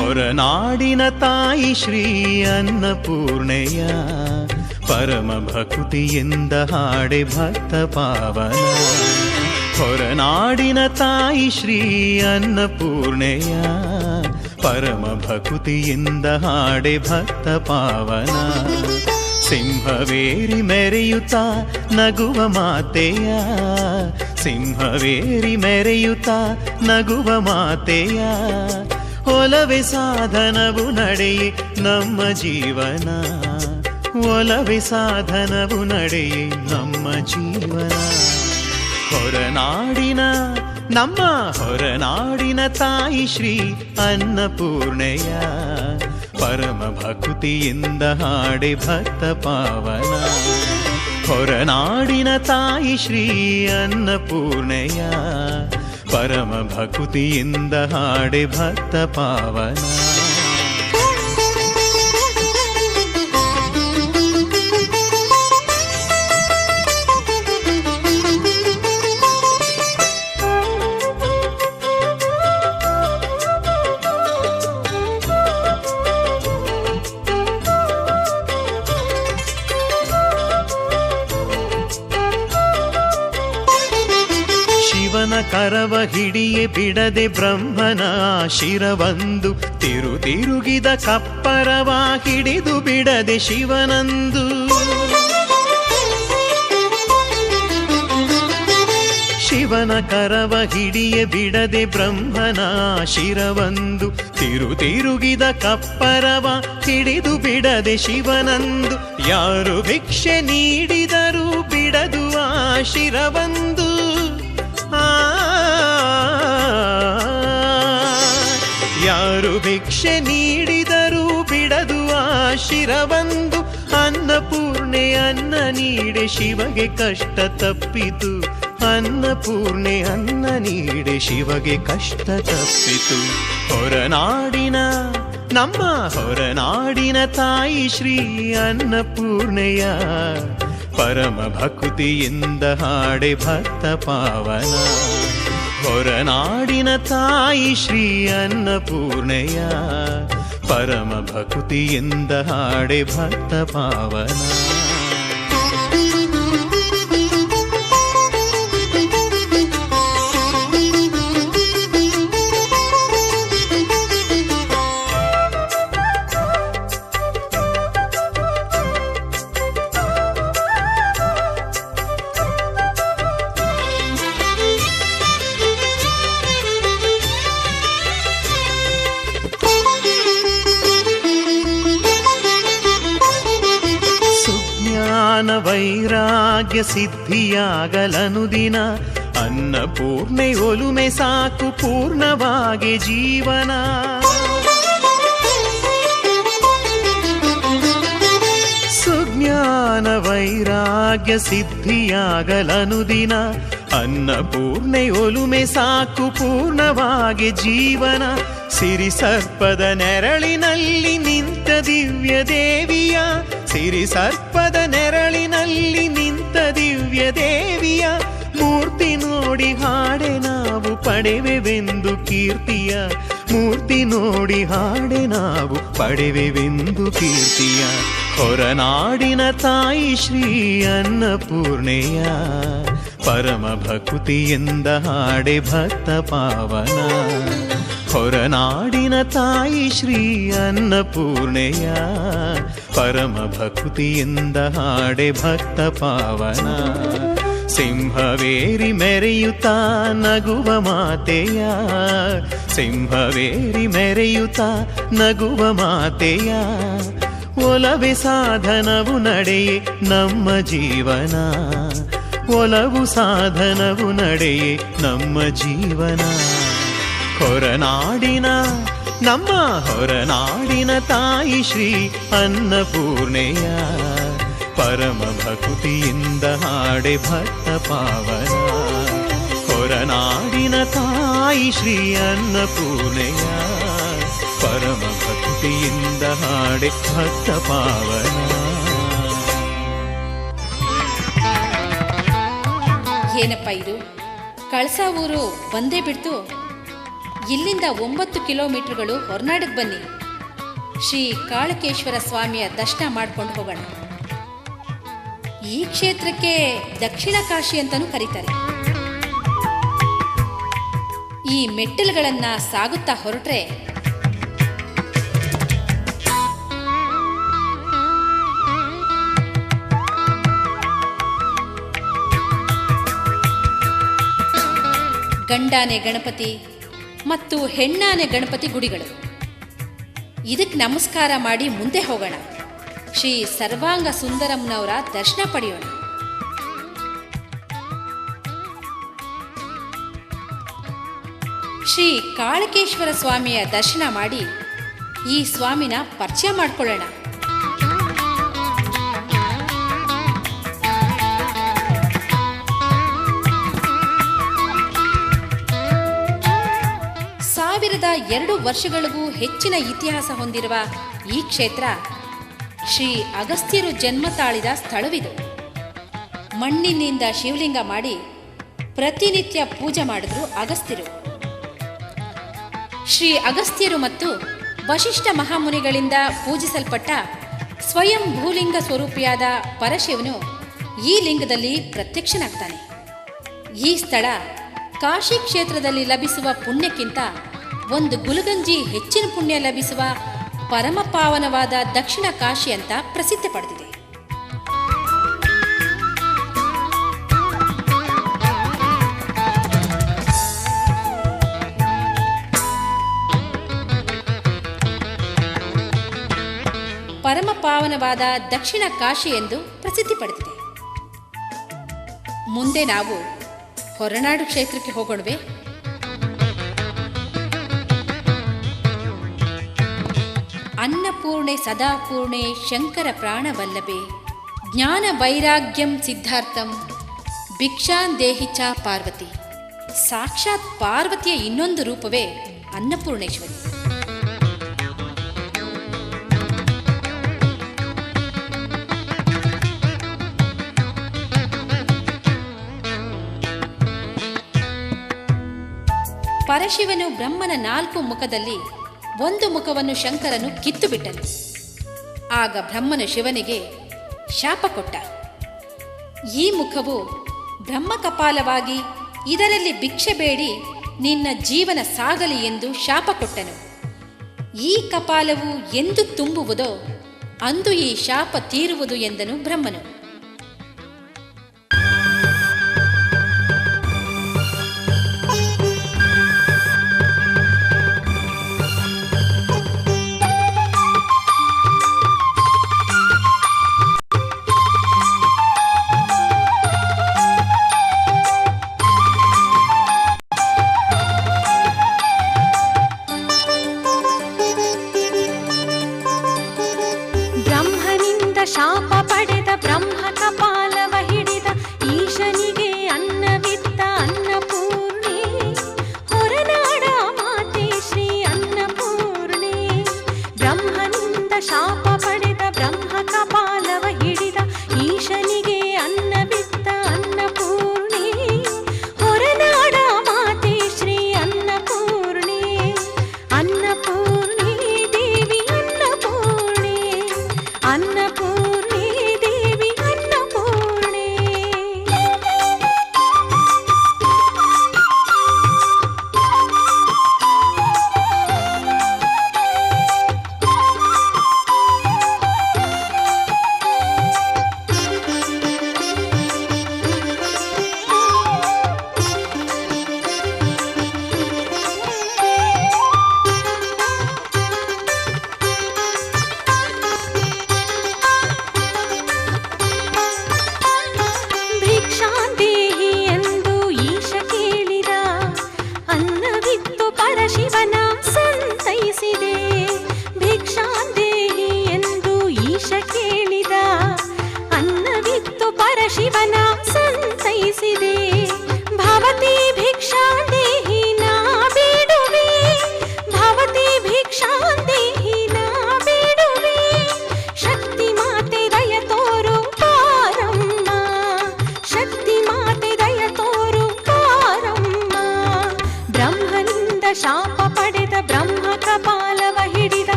ಹೊರನಾಡಿನ ತಾಯಿ ಶ್ರೀ ಅನ್ನಪೂರ್ಣೆಯ ಪರಮ ಭಕ್ತಿಯಿಂದ ಹಾಡೆ ಭಕ್ತ ಪಾವನ. ಹೊರನಾಡಿನ ತಾಯಿ ಶ್ರೀ ಅನ್ನಪೂರ್ಣೆಯ ಪರಮ ಭಕ್ತಿಯಿಂದ ಹಾಡೆ ಭಕ್ತ ಪಾವನ. ಸಿಂಹವೇರಿ ಮೆರೆಯುತ್ತಾ ನಗುವ ಮಾತೆಯ, ಸಿಂಹವೇರಿ ಮೆರೆಯುತ್ತಾ ನಗುವ ಮಾತೆಯ. ಒಲವೇ ಸಾಧನವು ನಡೆಯೇ ನಮ್ಮ ಜೀವನ, ಒಲವೇ ಸಾಧನವು ನಡೆಯೇ ನಮ್ಮ ಜೀವನ. ಹೊರನಾಡಿನ ನಮ್ಮ ಹೊರನಾಡಿನ ತಾಯಿ ಶ್ರೀ ಅನ್ನಪೂರ್ಣೆಯ ಪರಮ ಭಕ್ತಿಯಿಂದ ಹಾಡೆ ಭಕ್ತ ಪಾವನ. ಹೊರನಾಡಿನ ತಾಯಿ ಶ್ರೀ ಅನ್ನಪೂರ್ಣೆಯ ಪರಮ ಭಕುತಿಯಿಂದ ಹಾಡೆ ಭಕ್ತ ಪಾವನ. ಕರವ ಹಿಡಿಯೇ ಬಿಡದೆ ಬ್ರಹ್ಮನ ಶಿರವಂದು ತಿರುಗಿದ ಕಪ್ಪರವ ಹಿಡಿದು ಬಿಡದೆ ಶಿವನಂದು. ಶಿವನ ಕರವ ಹಿಡಿಯೇ ಬಿಡದೆ ಬ್ರಹ್ಮನ ಶಿರವಂದು ತಿರುಗಿದ ಕಪ್ಪರವ ಹಿಡಿದು ಬಿಡದೆ ಶಿವನಂದು. ಯಾರು ಭಿಕ್ಷೆ ನೀಡಿದರೂ ಬಿಡದು ಆ ಶಿರವಂದು. ಯಾರು ಭಿಕ್ಷೆ ನೀಡಿದರೂ ಬಿಡದು ಆ ಶಿರವಂದು. ಅನ್ನಪೂರ್ಣೆ ಅನ್ನ ನೀಡೆ ಶಿವಗೆ ಕಷ್ಟ ತಪ್ಪಿತು. ಅನ್ನಪೂರ್ಣೆ ಅನ್ನ ನೀಡೆ ಶಿವಗೆ ಕಷ್ಟ ತಪ್ಪಿತು. ಹೊರನಾಡಿನ ನಮ್ಮ ಹೊರನಾಡಿನ ತಾಯಿ ಶ್ರೀ ಅನ್ನಪೂರ್ಣೆಯ ಪರಮ ಭಕುತಿಯಿಂದ ಹಾಡೆ ಭಕ್ತ ಪಾವನ. ಹೊರನಾಡಿನ ತಾಯಿ ಶ್ರೀ ಅನ್ನಪೂರ್ಣೆಯ ಪರಮ ಭಕುತಿಯಿಂದ ಹಾಡೆ ಭಕ್ತ ಪಾವನ. ವೈರಾಗ್ಯ ಸಿದ್ಧಿಯಾಗಲನು ದಿನ. ಅನ್ನಪೂರ್ಣೆ ಒಲುಮೆ ಸಾಕು ಪೂರ್ಣವಾಗಿ ಜೀವನ. ಸುಜ್ಞಾನ ವೈರಾಗ್ಯ ಸಿದ್ಧಿಯಾಗಲನು ದಿನ. ಅನ್ನಪೂರ್ಣೆ ಒಲುಮೆ ಸಾಕು ಪೂರ್ಣವಾಗಿ ಜೀವನ. ಸಿರಿ ಸರ್ಪದ ನೆರಳಿನಲ್ಲಿ ನಿಂತ ದಿವ್ಯ ದೇವಿಯ. ಸಿರಿ ಸರ್ಪದ ನೆರಳಿನಲ್ಲಿ ನಿಂತ ದಿವ್ಯ ದೇವಿಯ ಮೂರ್ತಿ ನೋಡಿ ಹಾಡೆ ನಾವು ಪಡೆವೆವೆಂದು ಕೀರ್ತಿಯ. ಮೂರ್ತಿ ನೋಡಿ ಹಾಡೆ ನಾವು ಪಡೆವೆವೆಂದು ಕೀರ್ತಿಯ. ಹೊರನಾಡಿನ ತಾಯಿ ಶ್ರೀ ಅನ್ನಪೂರ್ಣೆಯ ಪರಮ ಭಕುತಿಯಿಂದ ಹಾಡೆ ಭಕ್ತ ಪಾವನ. ಹೊರನಾಡಿನ ತಾಯಿ ಶ್ರೀ ಅನ್ನಪೂರ್ಣೆಯ ಪರಮ ಭಕುತಿಯಿಂದ ಹಾಡೆ ಭಕ್ತ ಪಾವನ. ಸಿಂಹವೇರಿ ಮೆರೆಯುತ್ತಾ ನಗುವ ಮಾತೆಯ. ಸಿಂಹವೇರಿ ಮೆರೆಯುತ್ತಾ ನಗುವ ಮಾತೆಯ. ಒಲವೆ ಸಾಧನವು ನಡೆಯೇ ನಮ್ಮ ಜೀವನ. ಒಲವು ಸಾಧನವು ನಡೆಯೇ ನಮ್ಮ ಜೀವನ. ಹೊರನಾಡಿನ ನಮ್ಮ ಹೊರನಾಡಿನ ತಾಯಿ ಶ್ರೀ ಅನ್ನಪೂರ್ಣೆಯ ಪರಮ ಭಕುತಿಯಿಂದ ಹಾಡೆ ಭಕ್ತ ಪಾವನ. ಹೊರನಾಡಿನ ತಾಯಿ ಶ್ರೀ ಅನ್ನಪೂರ್ಣೆಯ ಪರಮ ಭಕ್ತಿಯಿಂದ ಹಾಡೆ ಭಕ್ತ ಪಾವನ. ಏನಪ್ಪ ಇದು, ಕಳಸಾ ಊರು ಬಂದೇ ಬಿಡ್ತು. ಇಲ್ಲಿಂದ 9 ಕಿಲೋಮೀಟರ್ಗಳು ಹೊರನಾಡಿಗೆ ಬನ್ನಿ. ಶ್ರೀ ಕಾಳಕೇಶ್ವರ ಸ್ವಾಮಿಯ ದರ್ಶನ ಮಾಡ್ಕೊಂಡು ಹೋಗೋಣ. ಈ ಕ್ಷೇತ್ರಕ್ಕೆ ದಕ್ಷಿಣ ಕಾಶಿ ಅಂತಲೂ ಕರೀತಾರೆ. ಈ ಮೆಟ್ಟಿಲುಗಳನ್ನ ಸಾಗುತ್ತಾ ಹೊರಟ್ರೆ ಗಂಡಾನೆ ಗಣಪತಿ ಮತ್ತು ಹೆಣ್ಣಾನೆ ಗಣಪತಿ ಗುಡಿಗಳು. ಇದಕ್ಕೆ ನಮಸ್ಕಾರ ಮಾಡಿ ಮುಂದೆ ಹೋಗೋಣ. ಶ್ರೀ ಸರ್ವಾಂಗ ಸುಂದರಮ್ಮನವರ ದರ್ಶನ ಪಡೆಯೋಣ. ಶ್ರೀ ಕಾಳಕೇಶ್ವರ ಸ್ವಾಮಿಯ ದರ್ಶನ ಮಾಡಿ ಈ ಸ್ವಾಮಿನ ಪರಿಚಯ ಮಾಡಿಕೊಳ್ಳೋಣ. 2 ವರ್ಷಗಳಿಗೂ ಹೆಚ್ಚಿನ ಇತಿಹಾಸ ಹೊಂದಿರುವ ಈ ಕ್ಷೇತ್ರ ಶ್ರೀ ಅಗಸ್ತ್ಯರು ಜನ್ಮ ತಾಳಿದ ಸ್ಥಳವಿದು. ಮಣ್ಣಿನಿಂದ ಶಿವಲಿಂಗ ಮಾಡಿ ಪ್ರತಿನಿತ್ಯ ಪೂಜೆ ಮಾಡಿದ್ರು ಅಗಸ್ತ್ಯರು. ಶ್ರೀ ಅಗಸ್ತ್ಯರು ಮತ್ತು ವಶಿಷ್ಠ ಮಹಾಮುನಿಗಳಿಂದ ಪೂಜಿಸಲ್ಪಟ್ಟ ಸ್ವಯಂ ಭೂಲಿಂಗ ಸ್ವರೂಪಿಯಾದ ಪರಶಿವನು ಈ ಲಿಂಗದಲ್ಲಿ ಪ್ರತ್ಯಕ್ಷನಾಗ್ತಾನೆ. ಈ ಸ್ಥಳ ಕಾಶಿ ಕ್ಷೇತ್ರದಲ್ಲಿ ಲಭಿಸುವ ಪುಣ್ಯಕ್ಕಿಂತ 1 ಗುಲಗಂಜಿ ಹೆಚ್ಚಿನ ಪುಣ್ಯ ಲಭಿಸುವ ಪರಮ ಪಾವನವಾದ ದಕ್ಷಿಣ ಕಾಶಿ ಅಂತ ಪ್ರಸಿದ್ಧಿ ಪಡೆದಿದೆ. ಪರಮ ಪಾವನವಾದ ದಕ್ಷಿಣ ಕಾಶಿ ಎಂದು ಪ್ರಸಿದ್ಧಿ ಪಡೆದಿದೆ. ಮುಂದೆ ನಾವು ಹೊರನಾಡು ಕ್ಷೇತ್ರಕ್ಕೆ ಹೋಗೋಣವೇ? ಅನ್ನಪೂರ್ಣೆ ಸದಾಪೂರ್ಣೆ ಶಂಕರ ಪ್ರಾಣವಲ್ಲಭೆ ಜ್ಞಾನ ವೈರಾಗ್ಯಂ ಸಿದ್ಧಾರ್ಥಂ ಭಿಕ್ಷಾಂದೇಹಿ ಚ ಪಾರ್ವತಿ. ಸಾಕ್ಷಾತ್ ಪಾರ್ವತಿಯ ಇನ್ನೊಂದು ರೂಪವೇ ಅನ್ನಪೂರ್ಣೇಶ್ವರಿ. ಪರಶಿವನು ಬ್ರಹ್ಮನ 4 ಮುಖದಲ್ಲಿ 1 ಮುಖವನ್ನು ಶಂಕರನು ಕಿತ್ತು ಬಿಟ್ಟನು. ಆಗ ಬ್ರಹ್ಮನು ಶಿವನಿಗೆ ಶಾಪ ಕೊಟ್ಟ. ಈ ಮುಖವು ಬ್ರಹ್ಮ ಕಪಾಲವಾಗಿ ಇದರಲ್ಲಿ ಭಿಕ್ಷೆ ಬೇಡಿ ನಿನ್ನ ಜೀವನ ಸಾಗಲಿ ಎಂದು ಶಾಪ ಕೊಟ್ಟನು. ಈ ಕಪಾಲವು ಎಂದು ತುಂಬುವುದೋ ಅಂದು ಈ ಶಾಪ ತೀರುವುದು ಎಂದನು ಬ್ರಹ್ಮನು. ಶಾಪ ಪಡೆದ ಬ್ರಹ್ಮ ಕಪಾಲವ ಹಿಡಿದ ಈಶನಿಗೆ ಅನ್ನವಿತ್ತ ಅನ್ನಪೂರ್ಣೆ ಹೊರನಾಡ ಮಾತೆ ಶ್ರೀ ಅನ್ನಪೂರ್ಣೆ. ಬ್ರಹ್ಮನಿಂದ ಶಾಪ ಪಡೆದ ಬ್ರಹ್ಮ ಕಪಾಲವ ಹಿಡಿದ ಈಶನಿಗೆ ಅನ್ನವಿತ್ತ ಅನ್ನಪೂರ್ಣೆ ಹೊರನಾಡ ಮಾತೆ ಶ್ರೀ ಅನ್ನಪೂರ್ಣೆ. ಅನ್ನಪೂರ್ಣೆ ದೇವಿ ಅನ್ನಪೂರ್ಣೆ ಅನ್ನಪೂರ್ಣೆ ದೇವಿ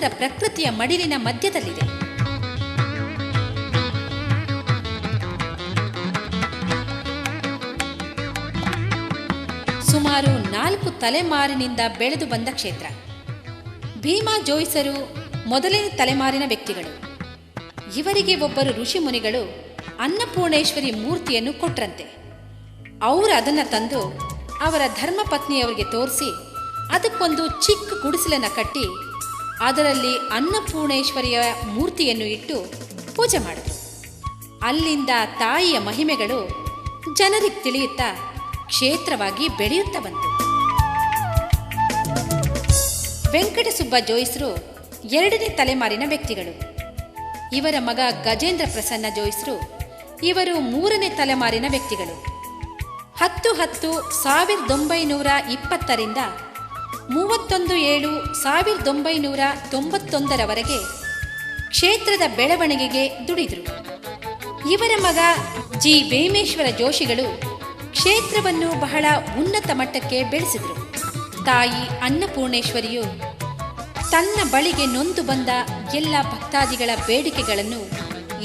ಸುಂದರ ಪ್ರಕೃತಿಯ ಮಡಿಲಿನ ಮಧ್ಯದಲ್ಲಿದೆ. ಸುಮಾರು 4 ತಲೆಮಾರಿನಿಂದ ಬೆಳೆದು ಬಂದ ಕ್ಷೇತ್ರ. ಭೀಮಾ ಜೋಯಿಸರು ಮೊದಲನೇ ತಲೆಮಾರಿನ ವ್ಯಕ್ತಿಗಳು. ಇವರಿಗೆ ಒಬ್ಬರು ಋಷಿಮುನಿಗಳು ಅನ್ನಪೂರ್ಣೇಶ್ವರಿ ಮೂರ್ತಿಯನ್ನು ಕೊಟ್ರಂತೆ. ಅವರು ಅದನ್ನು ತಂದು ಅವರ ಧರ್ಮಪತ್ನಿಯವರಿಗೆ ತೋರಿಸಿ ಅದಕ್ಕೊಂದು ಚಿಕ್ಕ ಗುಡಿಸಲನ್ನು ಕಟ್ಟಿ ಅದರಲ್ಲಿ ಅನ್ನಪೂರ್ಣೇಶ್ವರಿಯ ಮೂರ್ತಿಯನ್ನು ಇಟ್ಟು ಪೂಜೆ ಮಾಡಿದರು. ಅಲ್ಲಿಂದ ತಾಯಿಯ ಮಹಿಮೆಗಳು ಜನರಿಗೆ ತಿಳಿಯುತ್ತಾ ಕ್ಷೇತ್ರವಾಗಿ ಬೆಳೆಯುತ್ತಾ ಬಂತು. ವೆಂಕಟಸುಬ್ಬ ಜೋಯಿಸರು 2ನೇ ತಲೆಮಾರಿನ ವ್ಯಕ್ತಿಗಳು. ಇವರ ಮಗ ಗಜೇಂದ್ರ ಪ್ರಸನ್ನ ಜೋಯಿಸರು ಇವರು 3ನೇ ತಲೆಮಾರಿನ ವ್ಯಕ್ತಿಗಳು. 10/10/1920ರಿಂದ 31/7/1991 ಕ್ಷೇತ್ರದ ಬೆಳವಣಿಗೆಗೆ ದುಡಿದರು. ಇವರ ಮಗ ಜಿ ವೇಮೇಶ್ವರ ಜೋಶಿಗಳು ಕ್ಷೇತ್ರವನ್ನು ಬಹಳ ಉನ್ನತ ಮಟ್ಟಕ್ಕೆ ಬೆಳೆಸಿದರು. ತಾಯಿ ಅನ್ನಪೂರ್ಣೇಶ್ವರಿಯು ತನ್ನ ಬಳಿಗೆ ನೊಂದು ಬಂದ ಎಲ್ಲ ಭಕ್ತಾದಿಗಳ ಬೇಡಿಕೆಗಳನ್ನು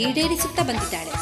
ಈಡೇರಿಸುತ್ತಾ ಬಂದಿದ್ದಾಳೆ.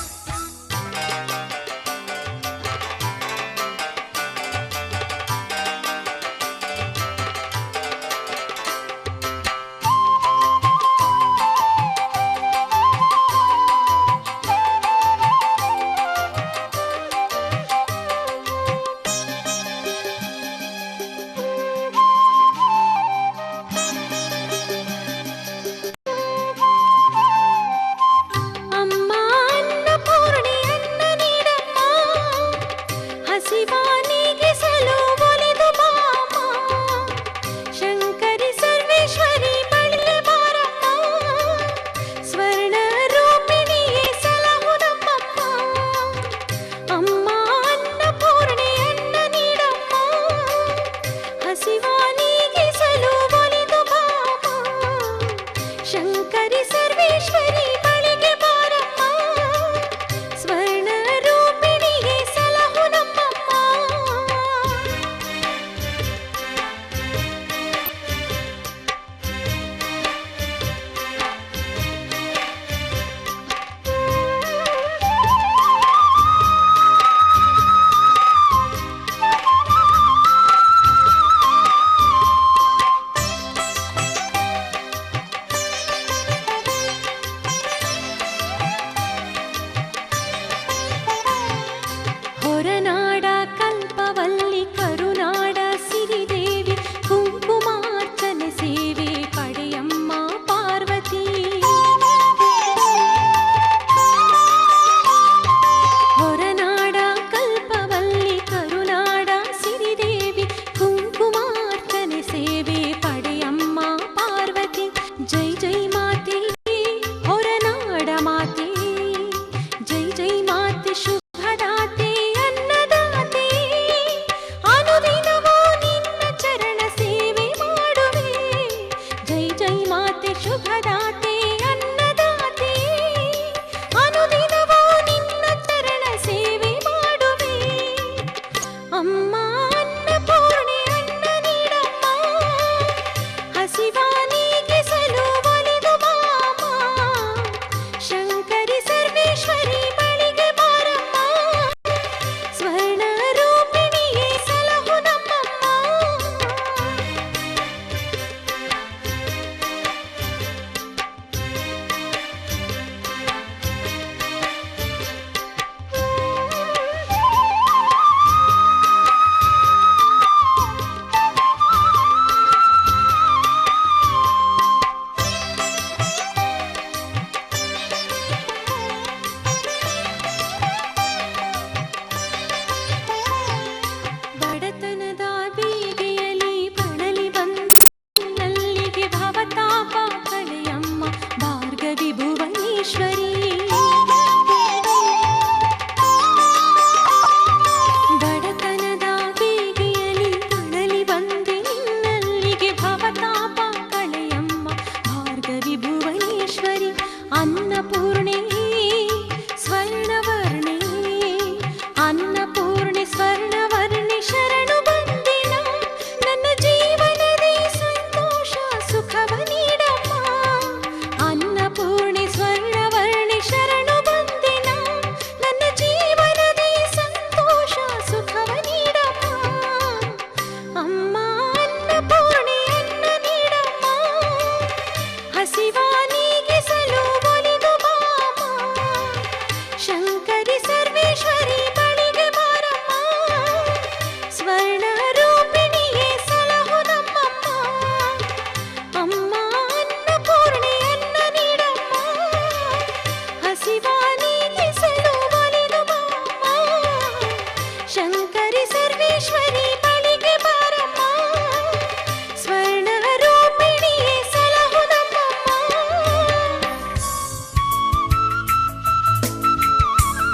ಸುಖವ ನೀಡಮ್ಮ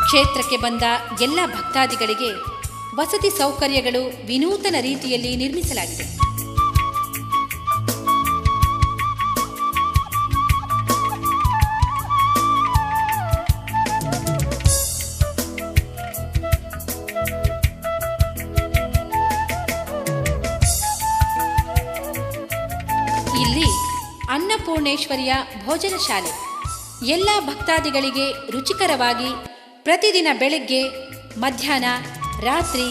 ಕ್ಷೇತ್ರಕ್ಕೆ ಬಂದ ಎಲ್ಲ ಭಕ್ತಾದಿಗಳಿಗೆ ವಸತಿ ಸೌಕರ್ಯಗಳು ವಿನೂತನ ರೀತಿಯಲ್ಲಿ ನಿರ್ಮಿಸಲಾಗಿದೆ. ಇಲ್ಲಿ ಅನ್ನಪೂರ್ಣೇಶ್ವರಿಯ ಭೋಜನ ಶಾಲೆ ಎಲ್ಲ ಭಕ್ತಾದಿಗಳಿಗೆ ರುಚಿಕರವಾಗಿ ಪ್ರತಿದಿನ ಬೆಳಗ್ಗೆ, ಮಧ್ಯಾಹ್ನ, ರಾತ್ರಿ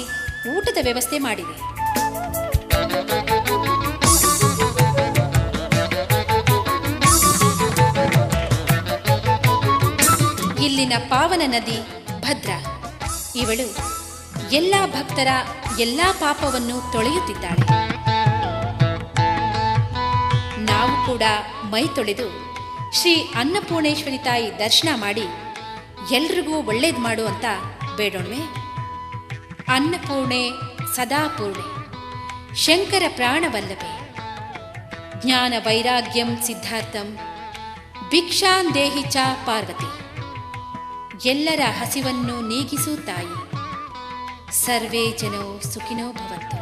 ಊಟದ ವ್ಯವಸ್ಥೆ ಮಾಡಿದೆ. ಇಲ್ಲಿನ ಪಾವನ ನದಿ ಭದ್ರಾ, ಇವಳು ಎಲ್ಲ ಭಕ್ತರ ಎಲ್ಲ ಪಾಪವನ್ನು ತೊಳೆಯುತ್ತಿದ್ದಾಳೆ. ನಾವು ಕೂಡ ಮೈ ತೊಳೆದು ಶ್ರೀ ಅನ್ನಪೂರ್ಣೇಶ್ವರಿ ತಾಯಿ ದರ್ಶನ ಮಾಡಿ ಎಲ್ರಿಗೂ ಒಳ್ಳೇದು ಮಾಡು ಅಂತ ಬೇಡೋಣ್ವೆ. ಅನ್ನಪೂರ್ಣೆ ಸದಾಪೂರ್ಣೆ, ಶಂಕರ ಪ್ರಾಣವಲ್ಲಭೆ, ಜ್ಞಾನ ವೈರಾಗ್ಯಂ ಸಿದ್ಧಾರ್ಥಂ, ಭಿಕ್ಷಾಂದೇಹಿ ಚ ಪಾರ್ವತಿ. ಎಲ್ಲರ ಹಸಿವನ್ನು ನೀಗಿಸು ತಾಯಿ. ಸರ್ವೇ ಜನೋ ಸುಖಿನೋ ಭವಂತು.